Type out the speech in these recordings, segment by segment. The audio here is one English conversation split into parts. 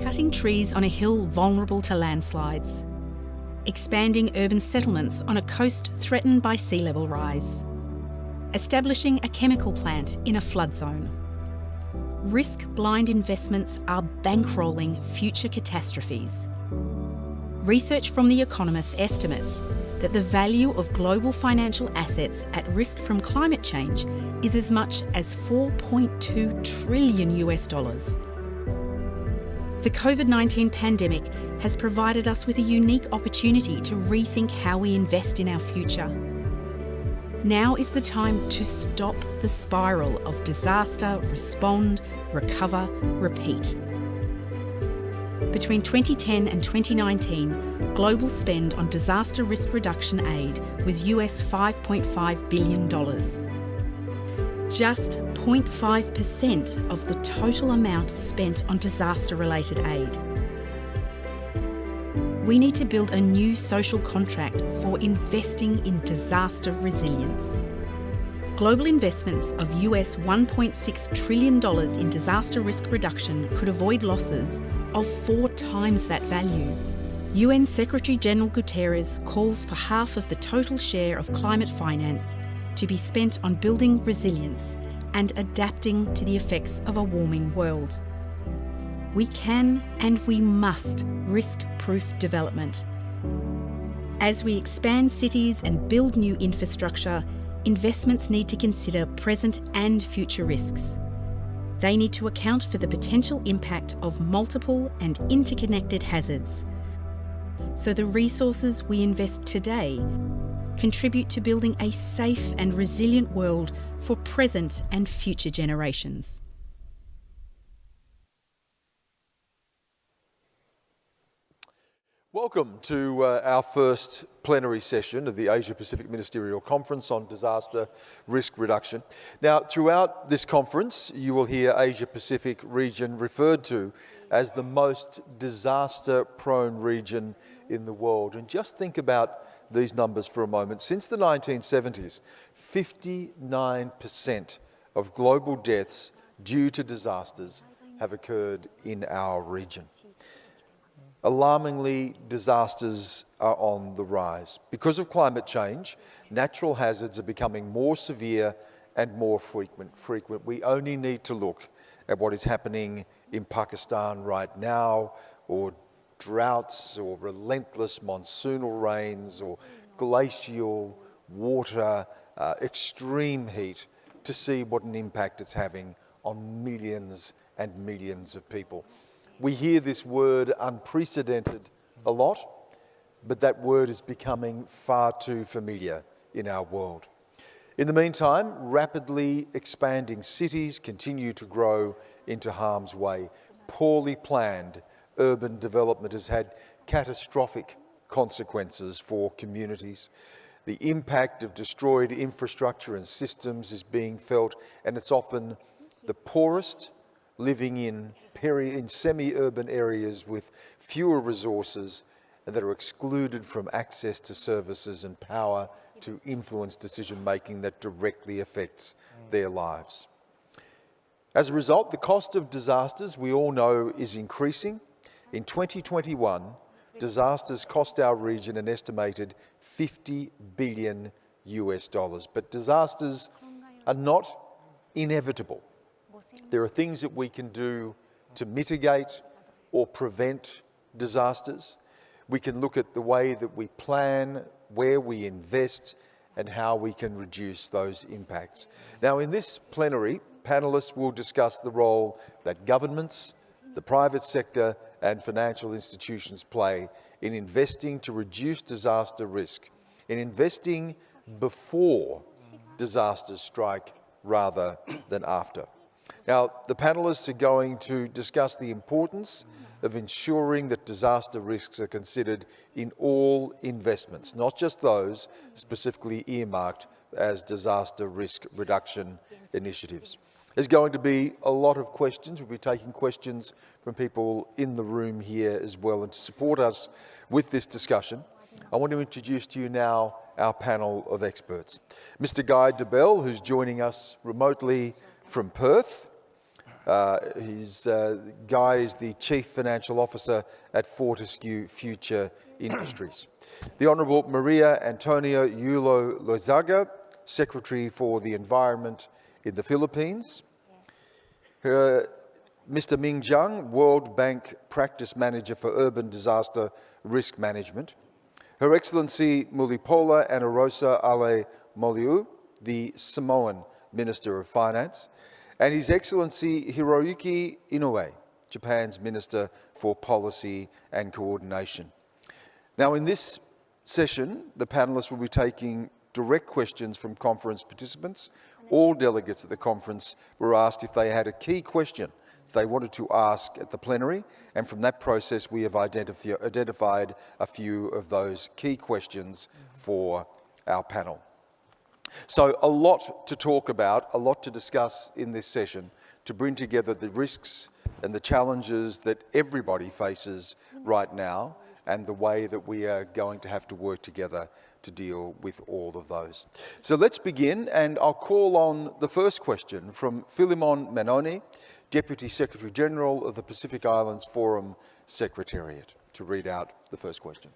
Cutting trees on a hill vulnerable to landslides. Expanding urban settlements on a coast threatened by sea level rise. Establishing a chemical plant in a flood zone. Risk-blind investments are bankrolling future catastrophes. Research from The Economist estimates that the value of global financial assets at risk from climate change is as much as $4.2 trillion US. The COVID-19 pandemic has provided us with a unique opportunity to rethink how we invest in our future. Now is the time to stop the spiral of disaster, respond, recover, repeat. Between 2010 and 2019, global spend on disaster risk reduction aid was US $5.5 billion. Just 0.5% of the total amount spent on disaster-related aid. We need to build a new social contract for investing in disaster resilience. Global investments of US $1.6 trillion in disaster risk reduction could avoid losses of 4 times that value. UN Secretary-General Guterres calls for half of the total share of climate finance to be spent on building resilience and adapting to the effects of a warming world. We can and we must risk-proof development. As we expand cities and build new infrastructure, investments need to consider present and future risks. They need to account for the potential impact of multiple and interconnected hazards. So the resources we invest today contribute to building a safe and resilient world for present and future generations. Welcome to our first plenary session of the Asia-Pacific Ministerial Conference on Disaster Risk Reduction. Now, throughout this conference, you will hear Asia-Pacific region referred to as the most disaster-prone region in the world. And just think about these numbers for a moment. Since the 1970s, 59% of global deaths due to disasters have occurred in our region. Alarmingly, disasters are on the rise. Because of climate change, natural hazards are becoming more severe and more frequent. We only need to look at what is happening in Pakistan right now, or droughts, or relentless monsoonal rains, or glacial water, extreme heat, to see what an impact it's having on millions and millions of people. We hear this word unprecedented a lot, but that word is becoming far too familiar in our world. In the meantime, rapidly expanding cities continue to grow into harm's way. Poorly planned urban development has had catastrophic consequences for communities. The impact of destroyed infrastructure and systems is being felt, and it's often the poorest living in semi-urban areas with fewer resources and that are excluded from access to services and power to influence decision-making that directly affects their lives. As a result, the cost of disasters, we all know, is increasing. In 2021, disasters cost our region an estimated $50 billion US. But disasters are not inevitable. There are things that we can do to mitigate or prevent disasters. We can look at the way that we plan, where we invest, and how we can reduce those impacts. Now, in this plenary, panellists will discuss the role that governments, the private sector, and financial institutions play in investing to reduce disaster risk, in investing before disasters strike rather than after. Now, the panellists are going to discuss the importance of ensuring that disaster risks are considered in all investments, not just those specifically earmarked as disaster risk reduction initiatives. There's going to be a lot of questions. We'll be taking questions from people in the room here as well. And to support us with this discussion, I want to introduce to you now our panel of experts. Mr. Guy Debelle, who's joining us remotely from Perth. Guy is the Chief Financial Officer at Fortescue Future Industries. The Honourable Maria Antonia Yulo Loizaga, Secretary for the Environment in the Philippines. Mr. Ming Zhang, World Bank Practice Manager for Urban Disaster Risk Management. Her Excellency Mulipola Anarosa Ale Moliu, the Samoan Minister of Finance, and His Excellency Hiroyuki Inoue, Japan's Minister for Policy and Coordination. Now, in this session, the panellists will be taking direct questions from conference participants. All delegates at the conference were asked if they had a key question they wanted to ask at the plenary, and from that process we have identified a few of those key questions for our panel. So a lot to talk about, a lot to discuss in this session to bring together the risks and the challenges that everybody faces right now and the way that we are going to have to work together to deal with all of those. So let's begin, and I'll call on the first question from Philemon Manoni, Deputy Secretary General of the Pacific Islands Forum Secretariat, to read out the first question.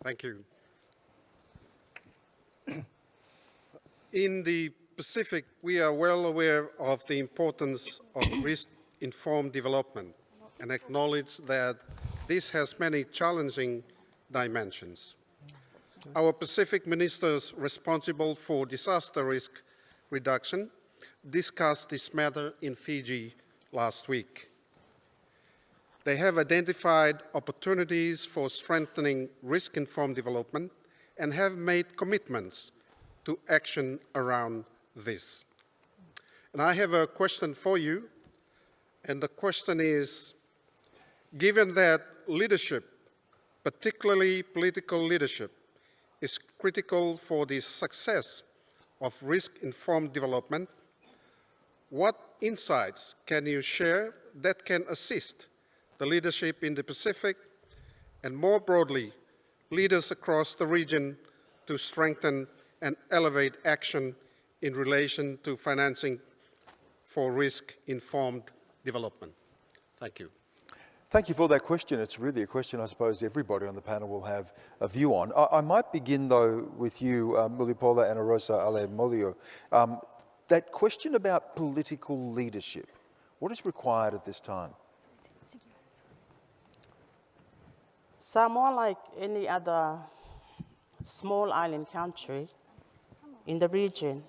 Thank you. In the Pacific, we are well aware of the importance of risk-informed development and acknowledge that this has many challenging dimensions. Our Pacific ministers responsible for disaster risk reduction discussed this matter in Fiji last week. They have identified opportunities for strengthening risk-informed development and have made commitments to action around this. And I have a question for you, and the question is, given that leadership, particularly political leadership, is critical for the success of risk-informed development, what insights can you share that can assist the leadership in the Pacific and more broadly, leaders across the region to strengthen and elevate action in relation to financing for risk-informed development? Thank you. Thank you for that question. It's really a question I suppose everybody on the panel will have a view on. I might begin though with you, Mulipola Anarosa Ale Molio. That question about political leadership, what is required at this time? Samoa, like any other small island country in the region,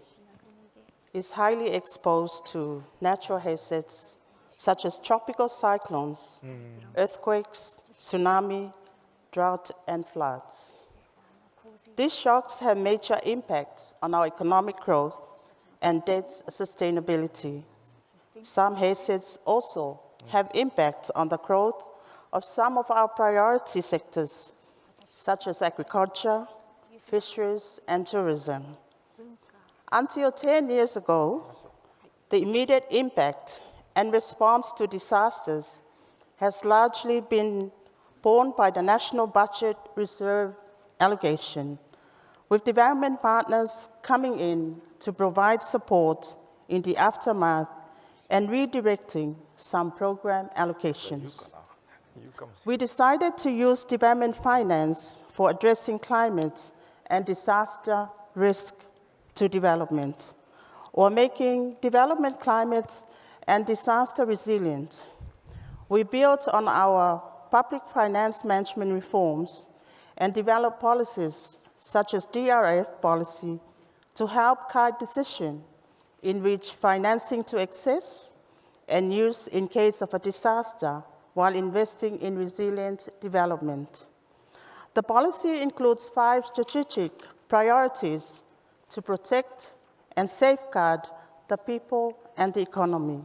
is highly exposed to natural hazards such as tropical cyclones, earthquakes, tsunami, drought, and floods. These shocks have major impacts on our economic growth and debt sustainability. Some hazards also have impacts on the growth of some of our priority sectors, such as agriculture, fisheries, and tourism. Until 10 years ago, the immediate impact and response to disasters has largely been borne by the National Budget Reserve allocation, with development partners coming in to provide support in the aftermath and redirecting some program allocations. We decided to use development finance for addressing climate and disaster risk to development, or making development climate and disaster resilient. We built on our public finance management reforms and developed policies such as DRF policy to help guide decisions in which financing to access and use in case of a disaster while investing in resilient development. The policy includes 5 strategic priorities to protect and safeguard the people and the economy.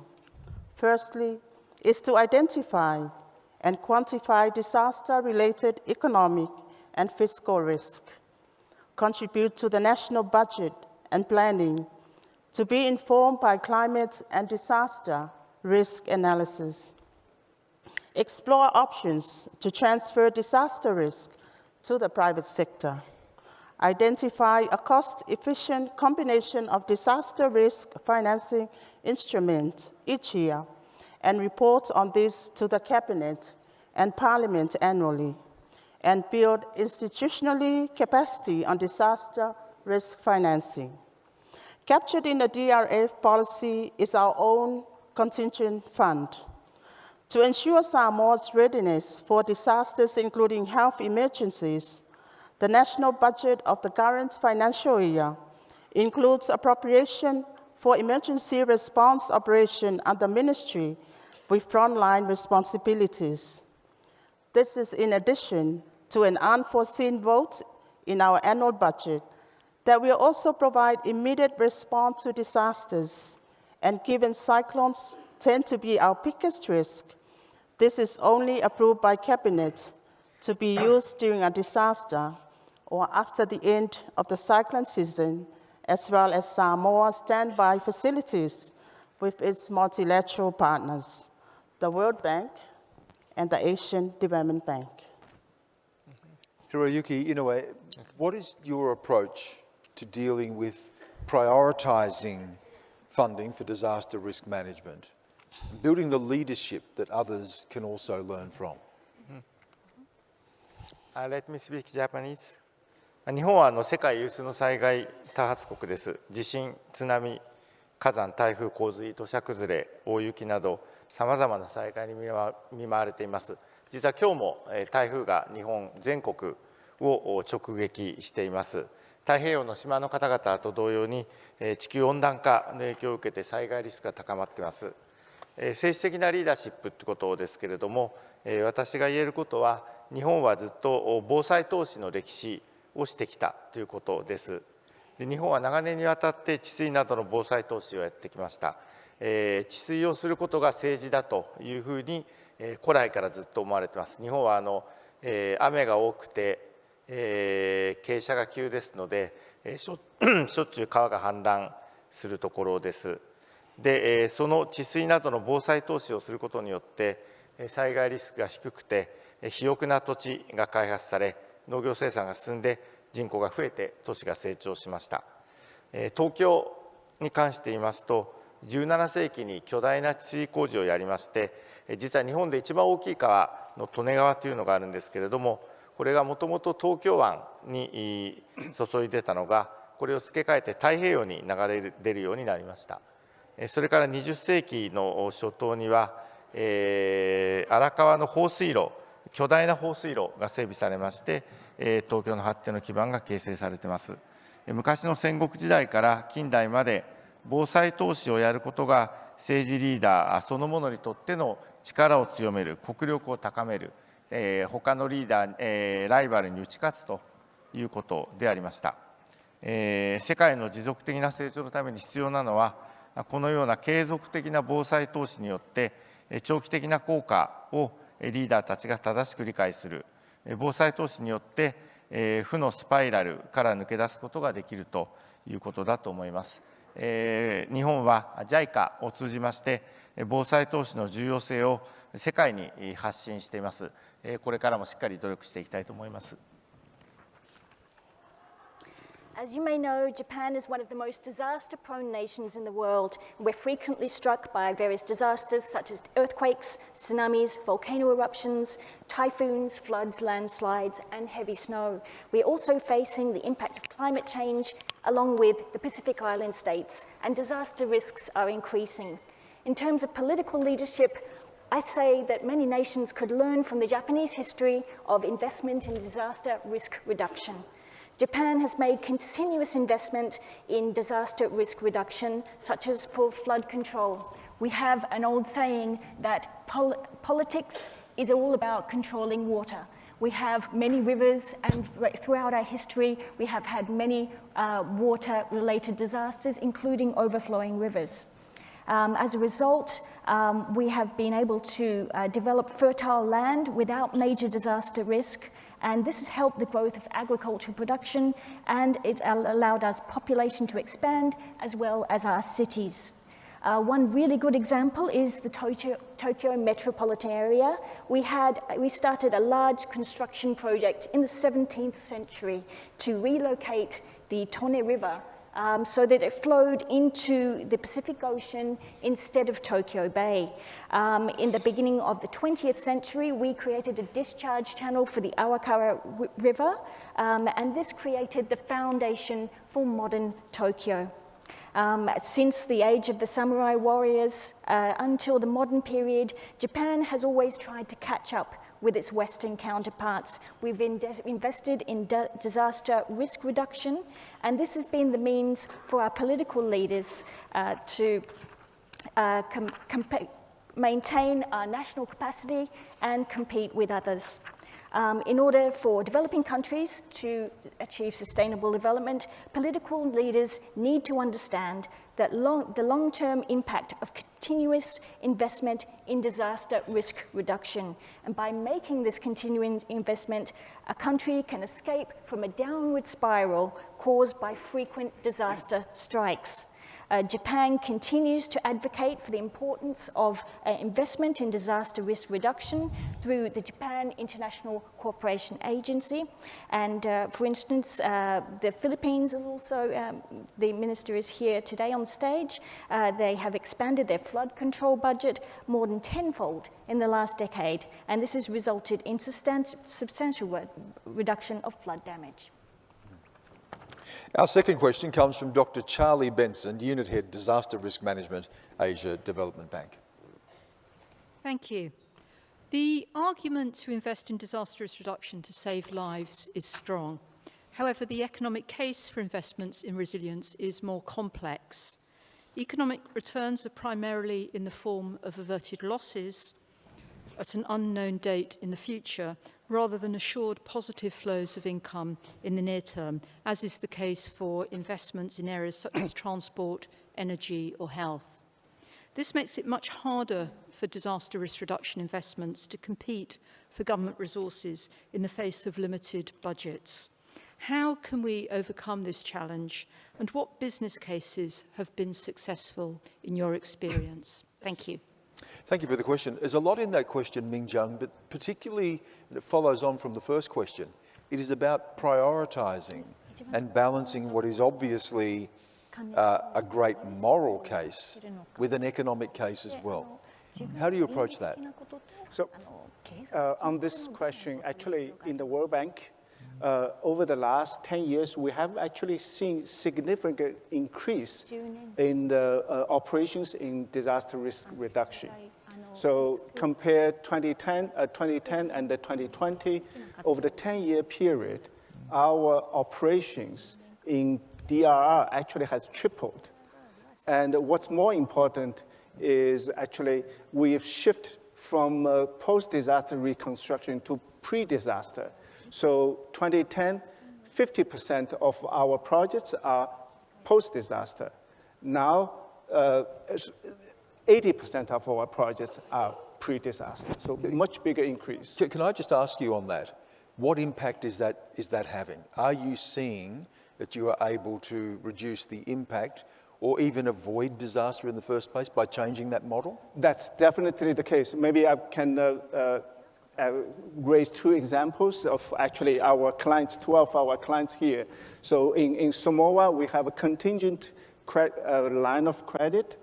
Firstly, is to identify and quantify disaster-related economic and fiscal risk, contribute to the national budget and planning, to be informed by climate and disaster risk analysis, explore options to transfer disaster risk to the private sector, identify a cost-efficient combination of disaster risk financing instruments each year, and report on this to the Cabinet and Parliament annually, and build institutionally capacity on disaster risk financing. Captured in the DRF policy is our own contingent fund. To ensure Samoa's readiness for disasters, including health emergencies, the national budget of the current financial year includes appropriation for emergency response operation under Ministry with frontline responsibilities. This is in addition to an unforeseen vote in our annual budget that will also provide immediate response to disasters, and given cyclones tend to be our biggest risk, this is only approved by Cabinet to be used during a disaster or after the end of the cyclone season, as well as Samoa's standby facilities with its multilateral partners, the World Bank and the Asian Development Bank. Hiroyuki Inoue, what is your approach to dealing with prioritising funding for disaster risk management, and building the leadership that others can also learn from? Let me speak Japanese. 日本は世界有数の災害多発国です。地震、津波、火山、台風、洪水、土砂崩れ、大雪などさまざまな災害に見舞われています。実は今日も台風が日本全国を直撃しています。太平洋の島の方々と同様に地球温暖化の影響を受けて災害リスクが高まっています。政治的なリーダーシップということですけれども、私が言えることは、日本はずっと防災投資の歴史をしてきたということです。日本は長年にわたって治水などの防災投資をやってきました。治水をすることが政治だというふうに古来からずっと思われています。日本は雨が多くて傾斜が急ですので、しょっちゅう川が氾濫するところです。で、その治水などの防災投資をすることによって、災害リスクが低くて、肥沃な土地が開発され、農業生産が進んで、人口が増えて、都市が成長しました。東京に関して言いますと、17世紀に巨大な治水工事をやりまして、実は日本で一番大きい川の利根川というのがあるんですけれども、これがもともと東京湾に注いでたのが、これを付け替えて太平洋に流れ出るようになりました。それから20世紀の初頭には、荒川の放水路、巨大な放水路が整備されまして、東京の発展の基盤が形成されています。昔の戦国時代から近代まで、防災投資をやることが政治リーダーそのものにとっての力を強める、国力を高める、他のリーダー、ライバルに打ち勝つということでありました。世界の持続的な成長のために必要なのは、このような継続的な防災投資によって、長期的な効果をリーダーたちが正しく理解する、防災投資によって、負のスパイラルから抜け出すことができるということだと思います。日本は JICA を通じまして、防災投資の重要性を世界に発信しています。これからもしっかり努力していきたいと思います。As you may know, Japan is one of the most disaster-prone nations in the world. We're frequently struck by various disasters such as earthquakes, tsunamis, volcano eruptions, typhoons, floods, landslides, and heavy snow. We're also facing the impact of climate change along with the Pacific Island states, and disaster risks are increasing. In terms of political leadership, I say that many nations could learn from the Japanese history of investment in disaster risk reduction. Japan has made continuous investment in disaster risk reduction, such as for flood control. We have an old saying that politics is all about controlling water. We have many rivers, and throughout our history, we have had many water-related disasters, including overflowing rivers. As a result, we have been able to develop fertile land without major disaster risk, and this has helped the growth of agricultural production, and it's allowed us population to expand as well as our cities. One really good example is the Tokyo metropolitan area. We started a large construction project in the 17th century to relocate the Tone River so that it flowed into the Pacific Ocean instead of Tokyo Bay. In the beginning of the 20th century, we created a discharge channel for the Awakara River, and this created the foundation for modern Tokyo. Since the age of the samurai warriors until the modern period, Japan has always tried to catch up with its Western counterparts. We've invested in disaster risk reduction, and this has been the means for our political leaders to maintain our national capacity and compete with others. In order for developing countries to achieve sustainable development, political leaders need to understand that the long-term impact of continuous investment in disaster risk reduction. And by making this continuing investment, a country can escape from a downward spiral caused by frequent disaster strikes. Japan continues to advocate for the importance of investment in disaster risk reduction through the Japan International Cooperation Agency. And for instance, the Philippines is also, the minister is here today on stage. They have expanded their flood control budget more than tenfold in the last decade, and this has resulted in substantial reduction of flood damage. Our second question comes from Dr. Charlie Benson, Unit Head, Disaster Risk Management, Asia Development Bank. Thank you. The argument to invest in disaster risk reduction to save lives is strong. However, the economic case for investments in resilience is more complex. Economic returns are primarily in the form of averted losses at an unknown date in the future, rather than assured positive flows of income in the near term, as is the case for investments in areas such as transport, energy, or health. This makes it much harder for disaster risk reduction investments to compete for government resources in the face of limited budgets. How can we overcome this challenge, and what business cases have been successful in your experience? Thank you. Thank you for the question. There's a lot in that question, Ming Jung, but particularly it follows on from the first question. It is about prioritising and balancing what is obviously a great moral case with an economic case as well. How do you approach that? So, on this question, actually, in the World Bank, over the last 10 years, we have actually seen significant increase in the operations in disaster risk reduction. So compare 2010 and the 2020, over the 10-year period, our operations in DRR actually has tripled. And what's more important is actually we've shifted from post-disaster reconstruction to pre-disaster. So 2010, 50% of our projects are post-disaster. Now, 80% of our projects are pre-disaster, so much bigger increase. Can I just ask you on that? What impact is that having? Are you seeing that you are able to reduce the impact or even avoid disaster in the first place by changing that model? That's definitely the case. Maybe I can raise two examples of actually our clients, 12 of our clients here. So in Samoa, we have a contingent line of credit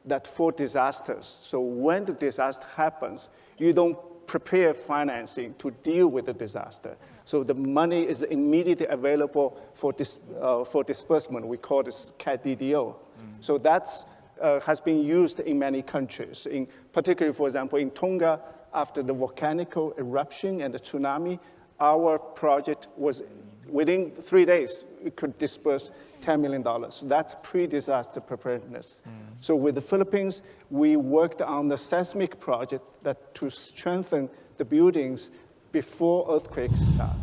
that for disasters. So when the disaster happens, you don't prepare financing to deal with the disaster. So the money is immediately available for disbursement. We call this CAD-DDO. So that's has been used in many countries. In particularly, for example, in Tonga, after the volcanic eruption and the tsunami, our project was within 3 days, we could disburse $10 million. So that's pre-disaster preparedness. So with the Philippines, we worked on the seismic project that to strengthen the buildings before earthquakes start.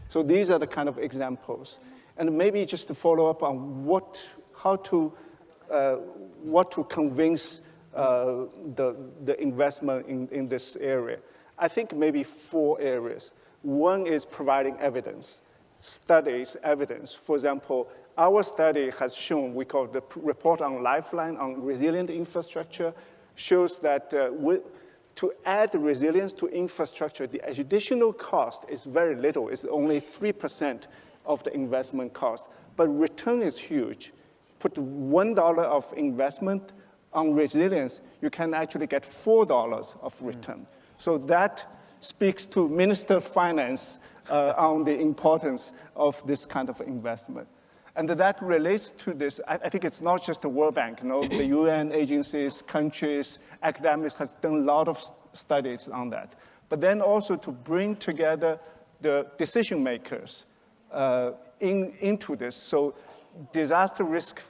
So these are the kind of examples. And maybe just to follow up on what to convince the investment in this area. I think maybe 4 areas. One is providing evidence. Studies, evidence. For example, our study has shown, we call the report on Lifeline on resilient infrastructure, shows that to add resilience to infrastructure, the additional cost is very little. It's only 3% of the investment cost, but return is huge. Put $1 of investment on resilience, you can actually get $4 of return. So that speaks to Minister of Finance on the importance of this kind of investment. And that relates to this. I think it's not just the World Bank. The UN agencies, countries, academics has done a lot of studies on that. But then also to bring together the decision makers into this. So disaster risk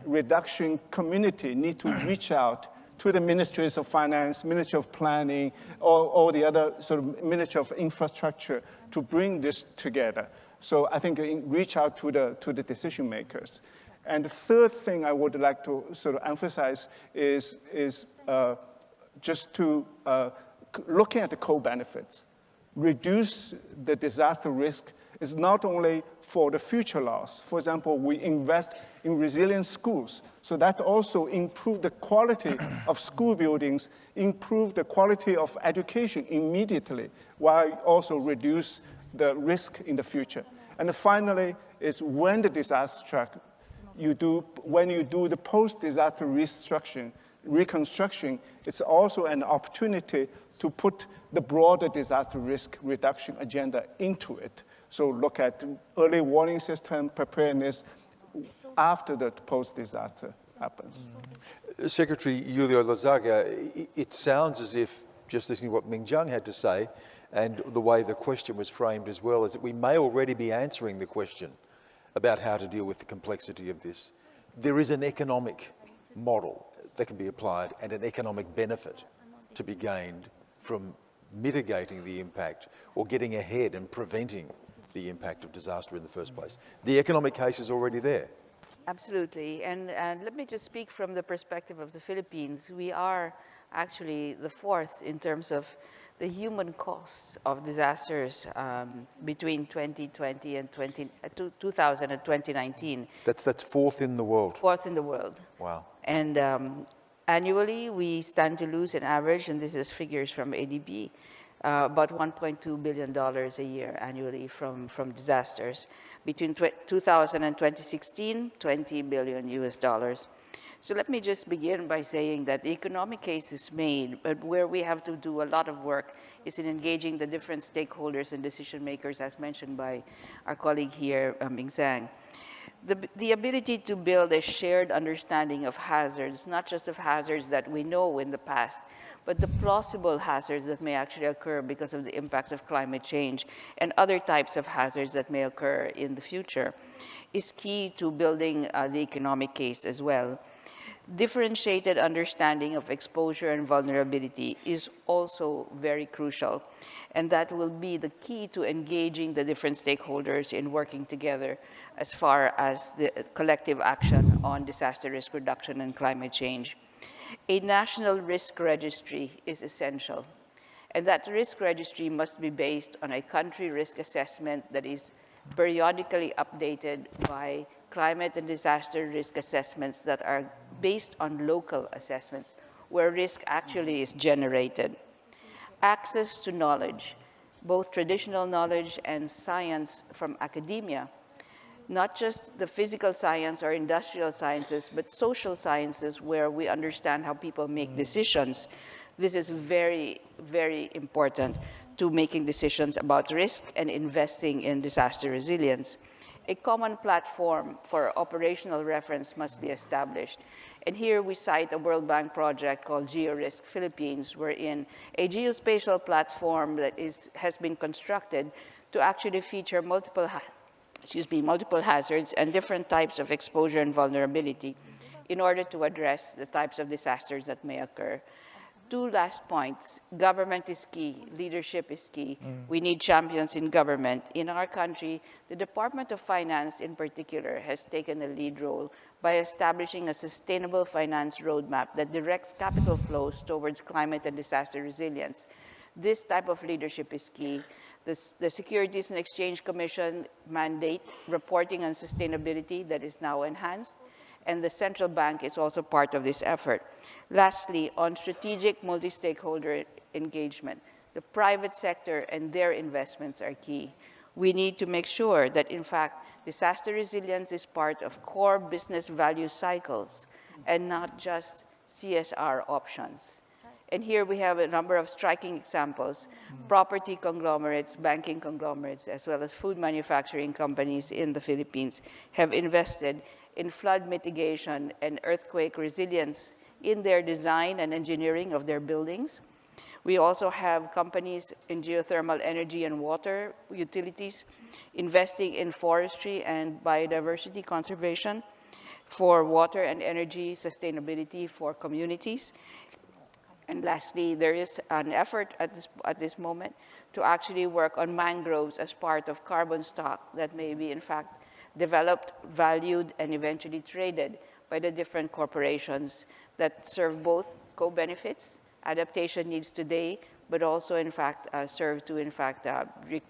reduction community need to reach out to the ministries of finance, Ministry of Planning, or the other sort of Ministry of Infrastructure to bring this together. So I think reach out to the decision makers. And the third thing I would like to sort of emphasize is just to looking at the co-benefits. Reduce the disaster risk is not only for the future loss. For example, we invest in resilient schools. So that also improve the quality of school buildings, improve the quality of education immediately, while also reduce the risk in the future. And finally, is when the disaster strikes, when you do the post-disaster reconstruction, it's also an opportunity to put the broader disaster risk reduction agenda into it. So look at early warning system, preparedness after the post-disaster happens. Secretary Julio Lozaga, it sounds as if, just listening to what Ming-Jiang had to say, and the way the question was framed as well, is that we may already be answering the question about how to deal with the complexity of this. There is an economic model that can be applied and an economic benefit to be gained from mitigating the impact or getting ahead and preventing the impact of disaster in the first place. The economic case is already there. Absolutely, and let me just speak from the perspective of the Philippines. We are actually the fourth in terms of the human costs of disasters between 2020 and 2000 and 2019. That's fourth in the world. Fourth in the world. Wow. And annually, we stand to lose an average, and this is figures from ADB, about $1.2 billion a year annually from disasters. Between 2000 and 2016, $20 billion US. So let me just begin by saying that the economic case is made, but where we have to do a lot of work is in engaging the different stakeholders and decision makers, as mentioned by our colleague here, Ming Zhang. The ability to build a shared understanding of hazards, not just of hazards that we know in the past, but the plausible hazards that may actually occur because of the impacts of climate change and other types of hazards that may occur in the future, is key to building the economic case as well. Differentiated understanding of exposure and vulnerability is also very crucial, and that will be the key to engaging the different stakeholders in working together as far as the collective action on disaster risk reduction and climate change. A national risk registry is essential, and that risk registry must be based on a country risk assessment that is periodically updated by climate and disaster risk assessments that are based on local assessments where risk actually is generated. Access to knowledge, both traditional knowledge and science from academia, not just the physical science or industrial sciences, but social sciences where we understand how people make decisions. This is very, very important to making decisions about risk and investing in disaster resilience. A common platform for operational reference must be established. And here we cite a World Bank project called GeoRisk Philippines, wherein a geospatial platform that has been constructed to actually feature multiple hazards and different types of exposure and vulnerability in order to address the types of disasters that may occur. Two last points. Government is key. Leadership is key. We need champions in government. In our country, the Department of Finance in particular has taken a lead role by establishing a sustainable finance roadmap that directs capital flows towards climate and disaster resilience. This type of leadership is key. The Securities and Exchange Commission mandate reporting on sustainability that is now enhanced, and the central bank is also part of this effort. Lastly, on strategic multi-stakeholder engagement, the private sector and their investments are key. We need to make sure that, in fact, disaster resilience is part of core business value cycles and not just CSR options. And here we have a number of striking examples. Property conglomerates, banking conglomerates, as well as food manufacturing companies in the Philippines have invested in flood mitigation and earthquake resilience in their design and engineering of their buildings. We also have companies in geothermal energy and water utilities investing in forestry and biodiversity conservation for water and energy sustainability for communities. And lastly, there is an effort at this moment to actually work on mangroves as part of carbon stock that may be, in fact, developed, valued, and eventually traded by the different corporations that serve both co-benefits, adaptation needs today, but also, in fact, serve to, in fact,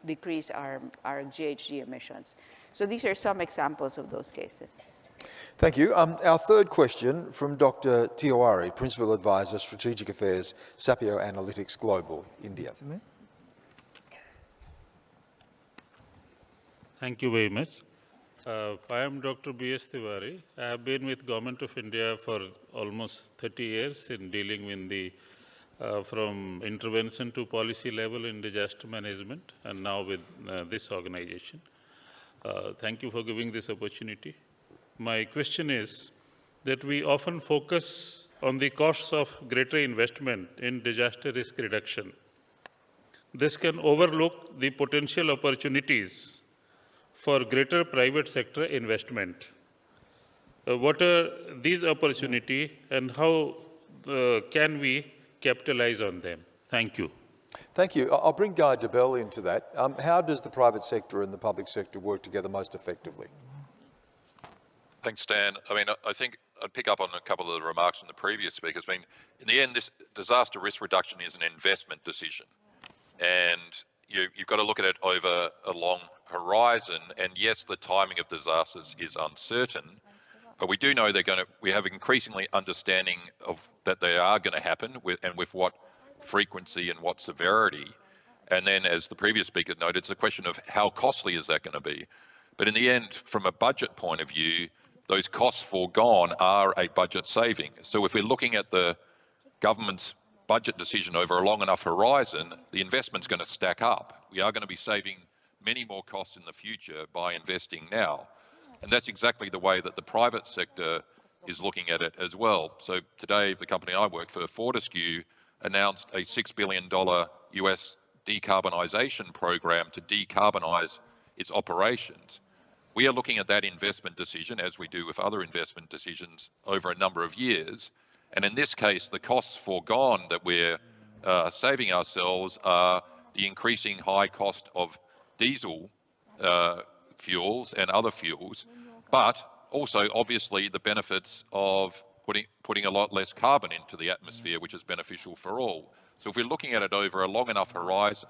decrease our GHG emissions. So these are some examples of those cases. Thank you. Our third question from Dr. Tiwari, Principal Advisor, Strategic Affairs, Sapio Analytics Global, India. Thank you very much. I am Dr. B.S. Tiwari. I have been with Government of India for almost 30 years in dealing with the from intervention to policy level in disaster management, and now with this organization. Thank you for giving this opportunity. My question is that we often focus on the costs of greater investment in disaster risk reduction. This can overlook the potential opportunities for greater private sector investment. What are these opportunities and how can we capitalize on them? Thank you. Thank you. I'll bring Guy DeBell into that. How does the private sector and the public sector work together most effectively? Thanks, Dan. I mean, I think I'd pick up on a couple of the remarks from the previous speakers. I mean, in the end, this disaster risk reduction is an investment decision. And you've got to look at it over a long horizon. And yes, the timing of disasters is uncertain, but we do know we have increasingly understanding of that they are going to happen and with what frequency and what severity. And then, as the previous speaker noted, it's a question of how costly is that going to be. But in the end, from a budget point of view, those costs foregone are a budget saving. So if we're looking at the government's budget decision over a long enough horizon, the investment's going to stack up. We are going to be saving many more costs in the future by investing now. And that's exactly the way that the private sector is looking at it as well. So today, the company I work for, Fortescue, announced a $6 billion US decarbonisation program to decarbonise its operations. We are looking at that investment decision, as we do with other investment decisions, over a number of years. And in this case, the costs foregone that we're saving ourselves are the increasing high cost of diesel fuels and other fuels, but also obviously the benefits of putting a lot less carbon into the atmosphere, which is beneficial for all. So if we're looking at it over a long enough horizon,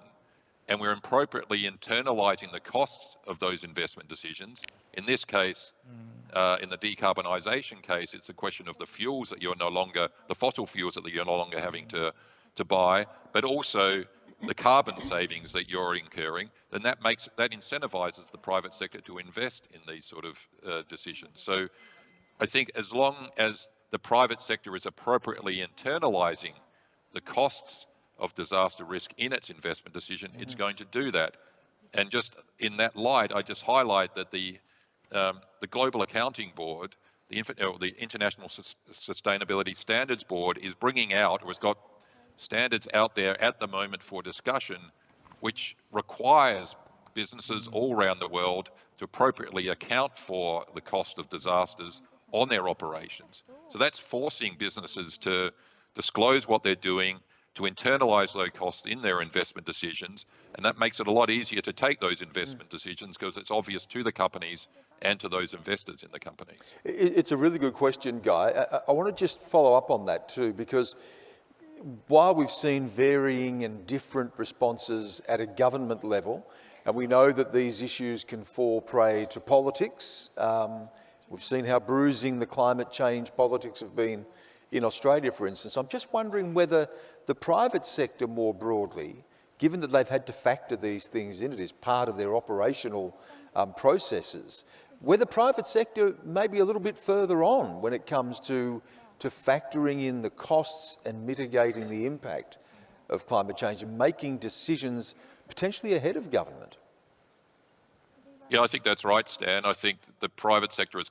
and we're appropriately internalising the costs of those investment decisions. In this case, in the decarbonisation case, it's a question of the fuels that you're no longer, the fossil fuels that you're no longer having to buy, but also the carbon savings that you're incurring, then that incentivises the private sector to invest in these sort of decisions. So I think as long as the private sector is appropriately internalising the costs of disaster risk in its investment decision, it's going to do that. And just in that light, I just highlight that the Global Accounting Board, the International Sustainability Standards Board, is bringing out, or has got standards out there at the moment for discussion, which requires businesses all around the world to appropriately account for the cost of disasters on their operations. So that's forcing businesses to disclose what they're doing, to internalise those costs in their investment decisions, and that makes it a lot easier to take those investment decisions because it's obvious to the companies and to those investors in the companies. It's a really good question, Guy. I want to just follow up on that too, because while we've seen varying and different responses at a government level, and we know that these issues can fall prey to politics, we've seen how bruising the climate change politics have been in Australia, for instance. I'm just wondering whether the private sector more broadly, given that they've had to factor these things in, it is part of their operational processes, whether private sector may be a little bit further on when it comes to factoring in the costs and mitigating the impact of climate change and making decisions potentially ahead of government. Yeah, I think that's right, Stan. I think the private sector is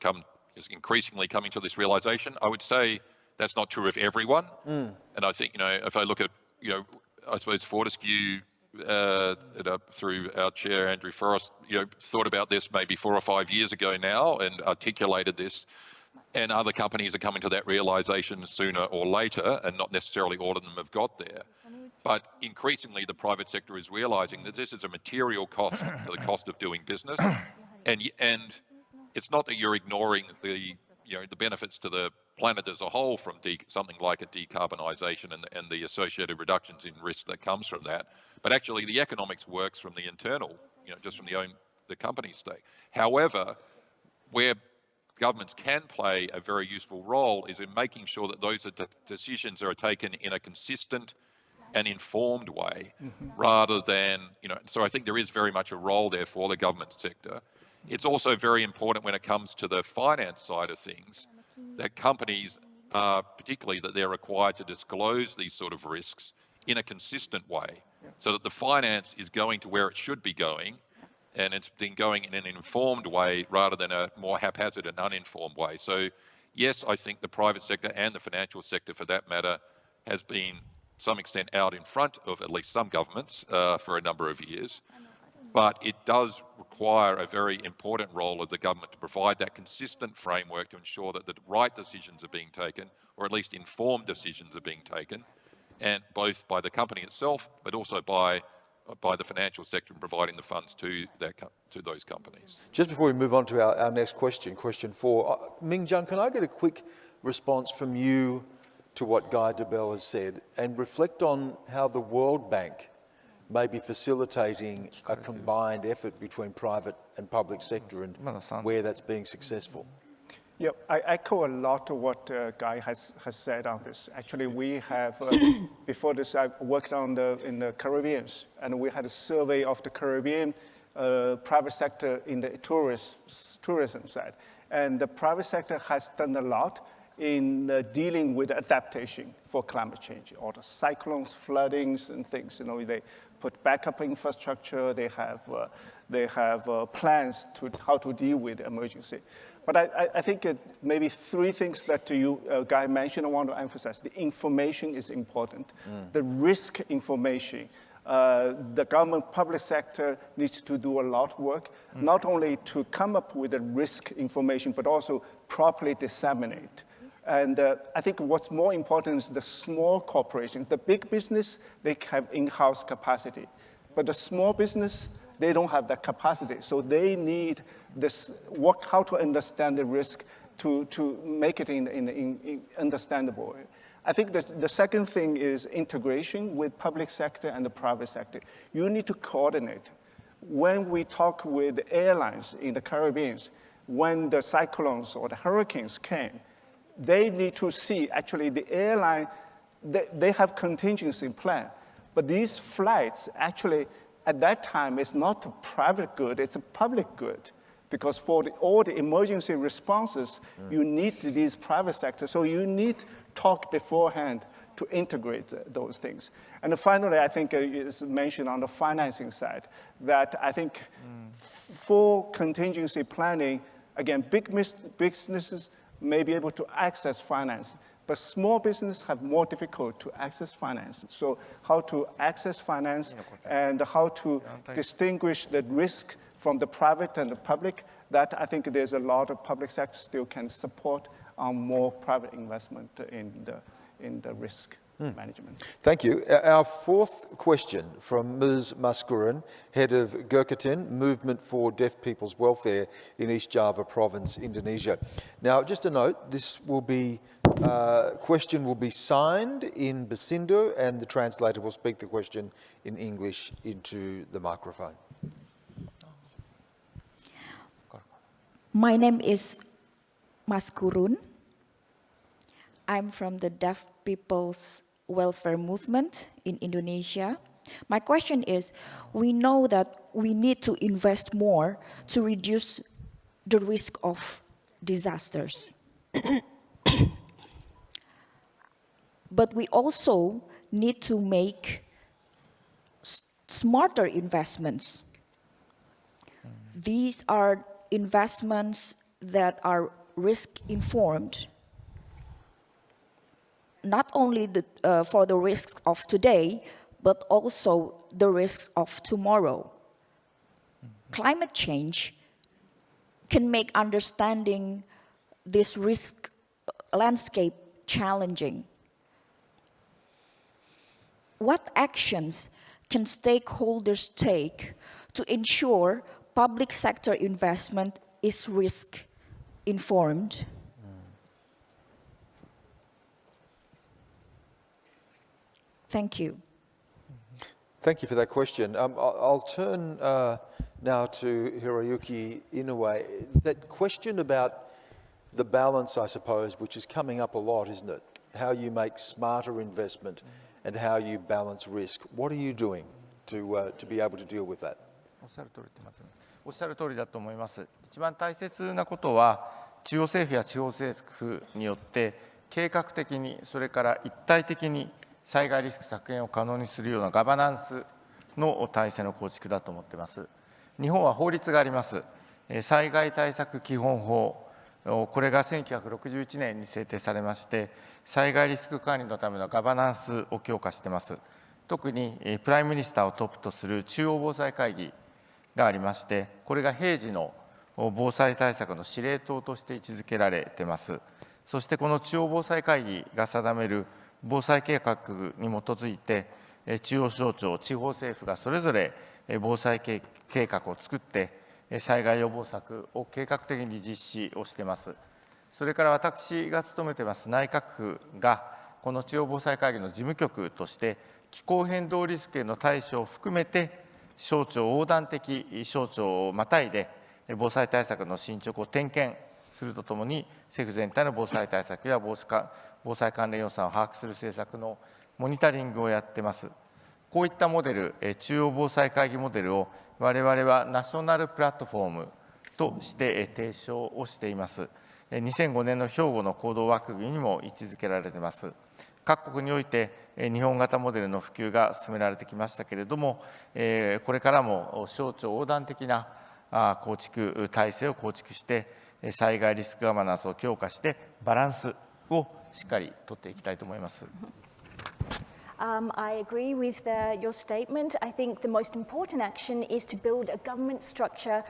increasingly coming to this realisation. I would say that's not true of everyone. And I think, if I look at, I suppose Fortescue, through our chair, Andrew Forrest, thought about this maybe 4 or 5 years ago now and articulated this. And other companies are coming to that realisation sooner or later, and not necessarily all of them have got there. But increasingly, the private sector is realising that this is a material cost to the cost of doing business, and it's not that you're ignoring the benefits to the planet as a whole from something like a decarbonisation and the associated reductions in risk that comes from that, but actually the economics works from the internal, just from the company stake. However, where governments can play a very useful role is in making sure that those decisions are taken in a consistent and informed way, rather than, so I think there is very much a role there for the government sector. It's also very important when it comes to the finance side of things that companies, particularly that they're required to disclose these sort of risks in a consistent way, so that the finance is going to where it should be going, and it's been going in an informed way rather than a more haphazard and uninformed way. So yes, I think the private sector and the financial sector for that matter has been to some extent out in front of at least some governments for a number of years. But it does require a very important role of the government to provide that consistent framework to ensure that the right decisions are being taken, or at least informed decisions are being taken, and both by the company itself, but also by the financial sector and providing the funds to those companies. Just before we move on to our next question, question 4, Ming Jung, can I get a quick response from you to what Guy Debelle has said, and reflect on how the World Bank may be facilitating a combined effort between private and public sector, and where that's being successful? Yeah, I echo a lot of what Guy has said on this. Actually, we have, before this, I worked in the Caribbean, and we had a survey of the Caribbean private sector in the tourism side. And the private sector has done a lot in dealing with adaptation for climate change, all the cyclones, floodings, and things. They put backup infrastructure. They have plans to how to deal with emergency. But I think maybe 3 things that you, Guy, mentioned I want to emphasize. The information is important. The risk information. The government, public sector needs to do a lot of work, not only to come up with the risk information, but also properly disseminate. And I think what's more important is the small corporation. The big business, they have in-house capacity. But the small business, they don't have that capacity. So they need this how to understand the risk to make it in understandable. I think that the second thing is integration with public sector and the private sector. You need to coordinate. When we talk with airlines in the Caribbean, when the cyclones or the hurricanes came, they need to see, actually, the airline, they have contingency plan. But these flights, actually, at that time, it's not a private good, it's a public good. Because for all the emergency responses, you need these private sector. So you need to talk beforehand to integrate those things. And finally, I think it's mentioned on the financing side, that I think for contingency planning, again, big businesses may be able to access finance, but small businesses have more difficult to access finance. So how to access finance and how to distinguish the risk from the private and the public, that I think there's a lot of public sector still can support on more private investment in the risk. management. Thank you. Our fourth question from Ms. Maskuran, Head of Gurkatin, Movement for Deaf People's Welfare in East Java Province, Indonesia. Now, just a note, this will be, question will be signed in Basindo and the translator will speak the question in English into the microphone. My name is Maskurun. I'm from the Deaf People's Welfare Movement in Indonesia. My question is, we know that we need to invest more to reduce the risk of disasters. But we also need to make smarter investments. These are investments that are risk-informed, not only for the risks of today, but also the risks of tomorrow. Climate change can make understanding this risk landscape challenging. What actions can stakeholders take to ensure public sector investment is risk-informed? Thank you. Thank you for that question. I'll turn now to Hiroyuki Inoue. That question about the balance, I suppose, which is coming up a lot, isn't it? How you make smarter investment and how you balance risk. What are you doing to be able to deal with that? おっしゃる通りってますね。おっしゃる通りだと思います。一番大切なことは、中央政府や地方政府によって計画的に、それから一体的に災害リスク削減を可能にするようなガバナンスの体制の構築だと思っています。日本は法律があります。災害対策基本法、これが1961年に制定されまして、災害リスク管理のためのガバナンスを強化しています。特にプライムミニスターをトップとする中央防災会議がありまして、これが平時の防災対策の司令塔として位置づけられています。そしてこの中央防災会議が定める防災計画に基づいて、中央省庁、地方政府がそれぞれ防災計画を作って、災害予防策を計画的に実施をしています。それから私が務めています内閣府が、この中央防災会議の事務局として、気候変動リスクへの対処を含めて、省庁横断的省庁をまたいで、防災対策の進捗を点検するとともに、政府全体の防災対策や防災関連予算を把握する政策のモニタリングをやっています。こういったモデル、中央防災会議モデルを我々はナショナルプラットフォームとして提唱をしています。2005年の兵庫の行動枠組みにも位置づけられています。各国において日本型モデルの普及が進められてきましたけれども、これからも省庁横断的な体制を構築して、災害リスクガバナンスを強化して、バランスをしっかり取っていきたいと思います。I agree with your statement. I think the most important action is to build a governance structure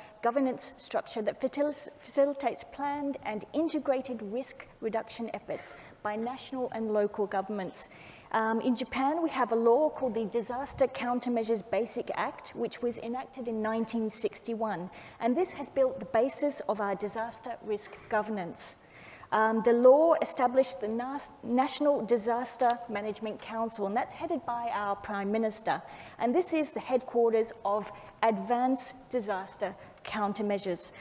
that facilitates planned and integrated risk reduction efforts by national and local governments. In Japan, we have a law called the Disaster Countermeasures Basic Act, which was enacted in 1961. And this has built the basis of our disaster risk governance. The law established the National Disaster Management Council, and that's headed by our Prime Minister. And this is the headquarters of Advanced Disaster Countermeasures.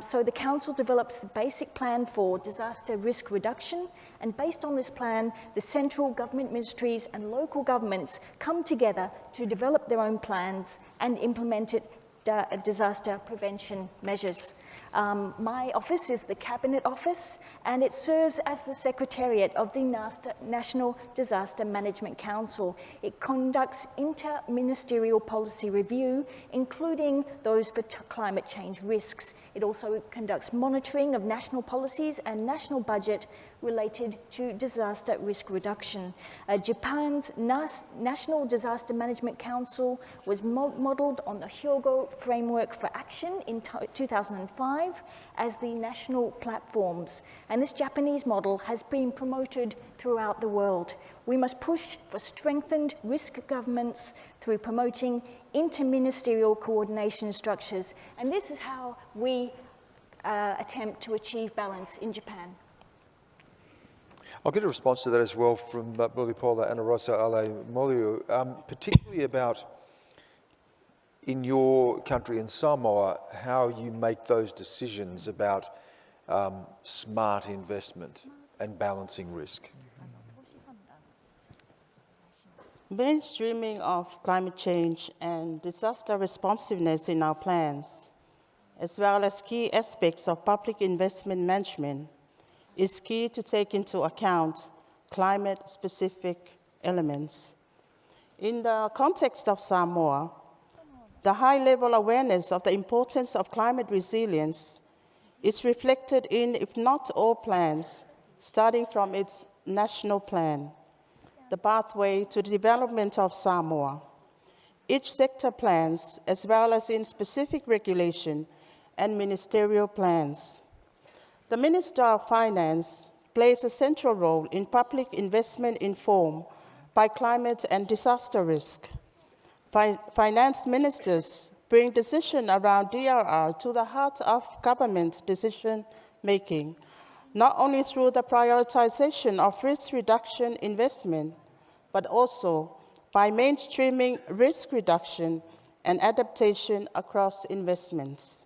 So the Council develops the basic plan for disaster risk reduction, and based on this plan, the central government ministries and local governments come together to develop their own plans and implement disaster prevention measures. My office is the Cabinet Office, and it serves as the Secretariat of the National Disaster Management Council. It conducts inter-ministerial policy review, including those for climate change risks. It also conducts monitoring of national policies and national budget related to disaster risk reduction. Japan's National Disaster Management Council was modeled on the Hyogo Framework for Action in 2005 as the national platforms. And this Japanese model has been promoted throughout the world. We must push for strengthened risk governance through promoting interministerial coordination structures. And this is how we attempt to achieve balance in Japan. I'll get a response to that as well from Bulipola Anarosa Ale Moliu, particularly about in your country, in Samoa, how you make those decisions about smart investment and balancing risk. Mainstreaming of climate change and disaster responsiveness in our plans, as well as key aspects of public investment management, is key to take into account climate-specific elements. In the context of Samoa, the high-level awareness of the importance of climate resilience is reflected in, if not all plans, starting from its national plan, the pathway to the development of Samoa. Each sector plans, as well as in specific regulation and ministerial plans. The Minister of Finance plays a central role in public investment informed by climate and disaster risk. Finance ministers bring decisions around DRR to the heart of government decision-making, not only through the prioritization of risk reduction investment, but also by mainstreaming risk reduction and adaptation across investments.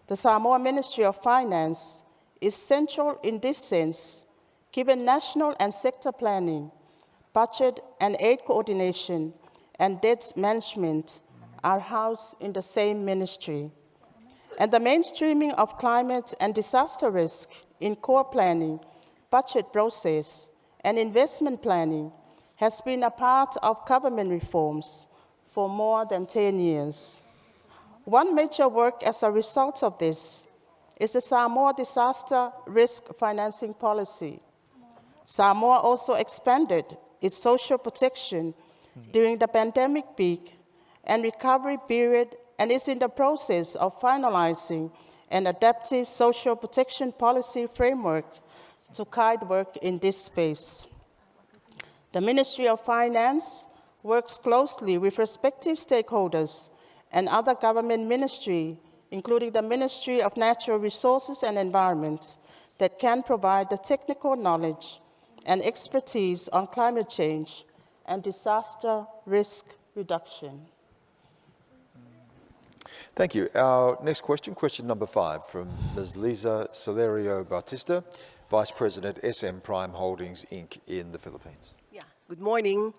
The Samoa Ministry of Finance is central in this sense, given national and sector planning, budget and aid coordination, and debt management are housed in the same ministry. And the mainstreaming of climate and disaster risk in core planning, budget process, and investment planning has been a part of government reforms for more than 10 years. One major work as a result of this is the Samoa Disaster Risk Financing Policy. Samoa also expanded its social protection during the pandemic peak and recovery period and is in the process of finalizing an adaptive social protection policy framework to guide work in this space. The Ministry of Finance works closely with respective stakeholders and other government ministries, including the Ministry of Natural Resources and Environment, that can provide the technical knowledge and expertise on climate change and disaster risk reduction. Thank you. Our next question, question number 5, from Ms. Liza Celerio Bautista, Vice President, SM Prime Holdings, Inc. in the Philippines. Good morning.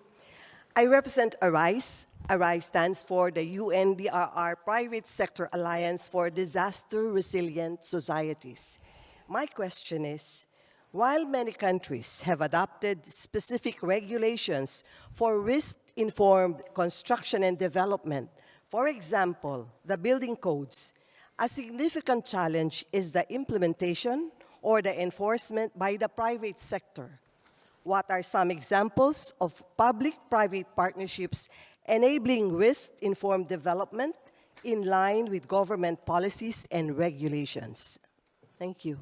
I represent ARISE. ARISE stands for the UNDRR Private Sector Alliance for Disaster Resilient Societies. My question is, while many countries have adopted specific regulations for risk-informed construction and development, for example, the building codes, a significant challenge is the implementation or the enforcement by the private sector. What are some examples of public-private partnerships enabling risk-informed development in line with government policies and regulations? Thank you.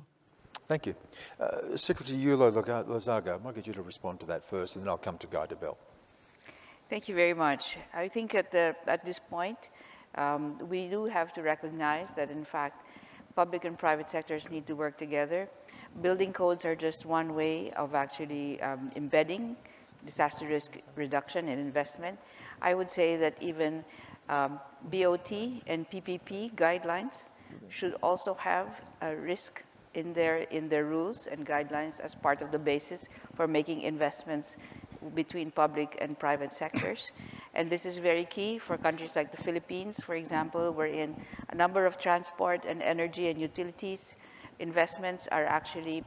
Thank you. Secretary Yulo Lozaga, I might get you to respond to that first, and then I'll come to Guy Debelle. Thank you very much. I think at this point, we do have to recognize that, in fact, public and private sectors need to work together. Building codes are just one way of actually embedding disaster risk reduction and investment. I would say that even BOT and PPP guidelines should also have a risk in their rules and guidelines as part of the basis for making investments between public and private sectors. And this is very key for countries like the Philippines, for example, wherein a number of transport and energy and utilities investments are actually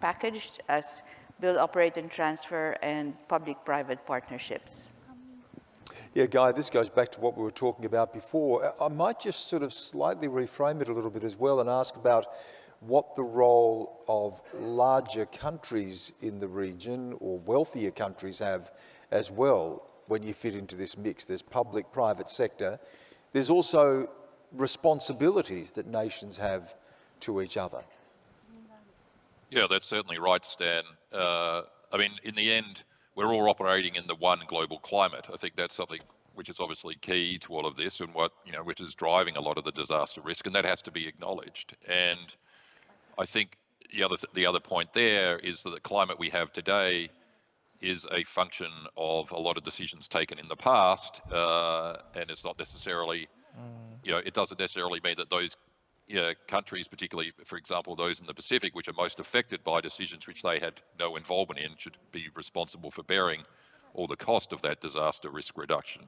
packaged as build, operate, and transfer and public-private partnerships. Yeah, Guy, this goes back to what we were talking about before. I might just sort of slightly reframe it a little bit as well and ask about what the role of larger countries in the region or wealthier countries have as well when you fit into this mix. There's public, private sector. There's also responsibilities that nations have to each other. Yeah, that's certainly right, Stan. I mean, in the end, we're all operating in the one global climate. I think that's something which is obviously key to all of this and what, you know, which is driving a lot of the disaster risk, and that has to be acknowledged. And I think the other point there is that the climate we have today is a function of a lot of decisions taken in the past, and it's not necessarily, you know, it doesn't necessarily mean that those countries, particularly, for example, those in the Pacific, which are most affected by decisions which they had no involvement in, should be responsible for bearing all the cost of that disaster risk reduction.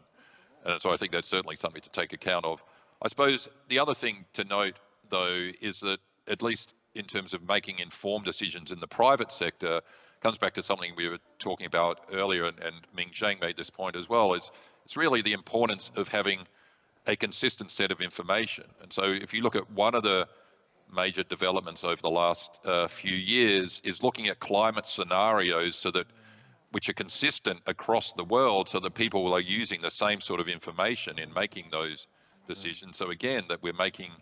And so I think that's certainly something to take account of. I suppose the other thing to note, though, is that at least in terms of making informed decisions in the private sector, comes back to something we were talking about earlier, and Ming Zhang made this point as well, is it's really the importance of having a consistent set of information. And so if you look at one of the major developments over the last few years is looking at climate scenarios so that which are consistent across the world so that people are using the same sort of information in making those decisions. So again, that we're making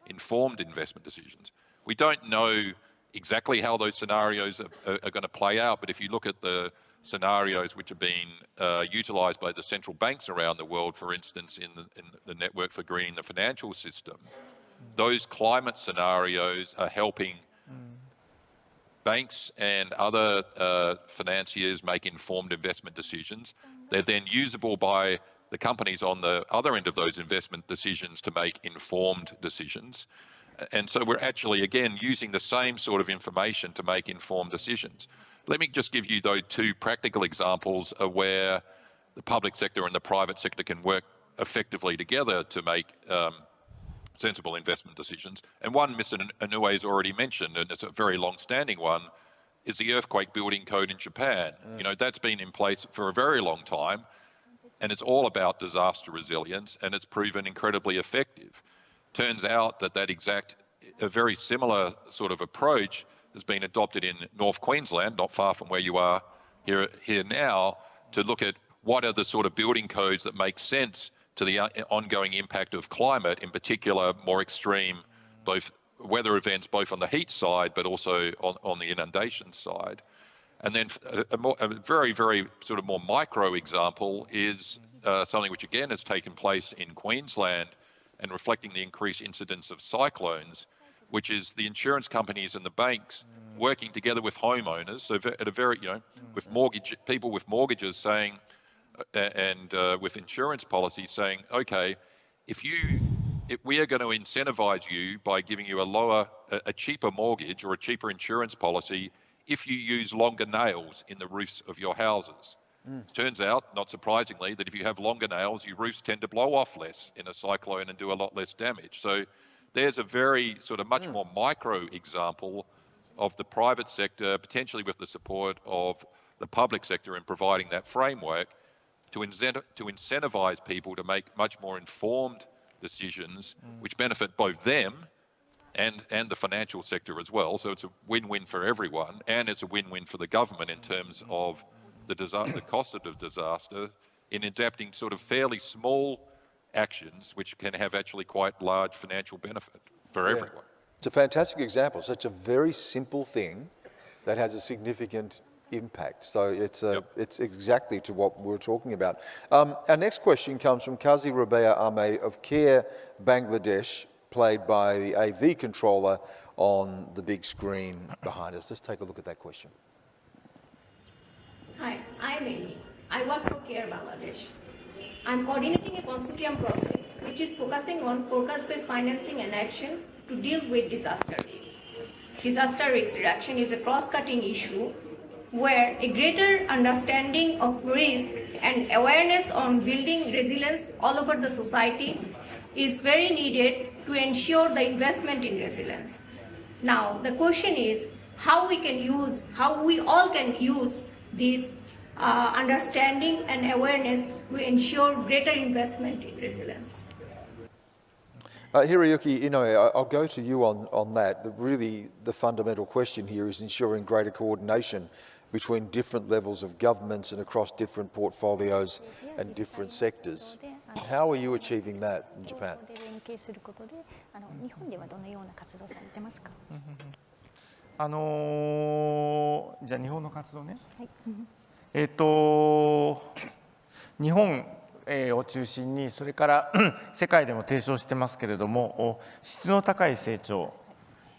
informed investment decisions. We don't know exactly how those scenarios are going to play out, but if you look at the scenarios which are being utilised by the central banks around the world, for instance, in the network for greening the financial system, those climate scenarios are helping banks and other financiers make informed investment decisions. They're then usable by the companies on the other end of those investment decisions to make informed decisions. And so we're actually, again, using the same sort of information to make informed decisions. Let me just give you those two practical examples of where the public sector and the private sector can work effectively together to make sensible investment decisions. And one Mr. Inoue has already mentioned, and it's a very long-standing one, is the earthquake building code in Japan. You know, that's been in place for a very long time, and it's all about disaster resilience, and it's proven incredibly effective. Turns out that a very similar sort of approach has been adopted in North Queensland, not far from where you are here now, to look at what are the sort of building codes that make sense to the ongoing impact of climate, in particular more extreme both weather events, both on the heat side, but also on the inundation side. And then a very, very sort of more micro example is something which again has taken place in Queensland and reflecting the increased incidence of cyclones, which is the insurance companies and the banks working together with homeowners. So at a very, you know, with people with mortgages saying, and with insurance policies saying, okay, if we are going to incentivize you by giving you a cheaper mortgage or a cheaper insurance policy if you use longer nails in the roofs of your houses. Turns out, not surprisingly, that if you have longer nails, your roofs tend to blow off less in a cyclone and do a lot less damage. So there's a very sort of much more micro example of the private sector, potentially with the support of the public sector in providing that framework to incentivize people to make much more informed decisions which benefit both them and the financial sector as well. So it's a win-win for everyone, and it's a win-win for the government in terms of the cost of the disaster in adapting sort of fairly small actions which can have actually quite large financial benefit for everyone. It's a fantastic example. Such a very simple thing that has a significant impact. So it's exactly to what we're talking about. Our next question comes from Kazi Rabea Ame of CARE Bangladesh, played by the AV controller on the big screen behind us. Let's take a look at that question. Hi, I'm Amy. I work for CARE Bangladesh. I'm coordinating a consortium project which is focusing on forecast-based financing and action to deal with disaster risks. Disaster risk reduction is a cross-cutting issue where a greater understanding of risk and awareness on building resilience all over the society is very needed to ensure the investment in resilience. Now, the question is how we all can use this understanding and awareness will ensure greater investment in resilience. Hiroyuki Inoue, I'll go to you on that. Really, the fundamental question here is ensuring greater coordination between different levels of governments and across different portfolios and different sectors. How are you achieving that in Japan? じゃあ日本の活動ね。日本を中心に、それから世界でも提唱してますけれども、質の高い成長、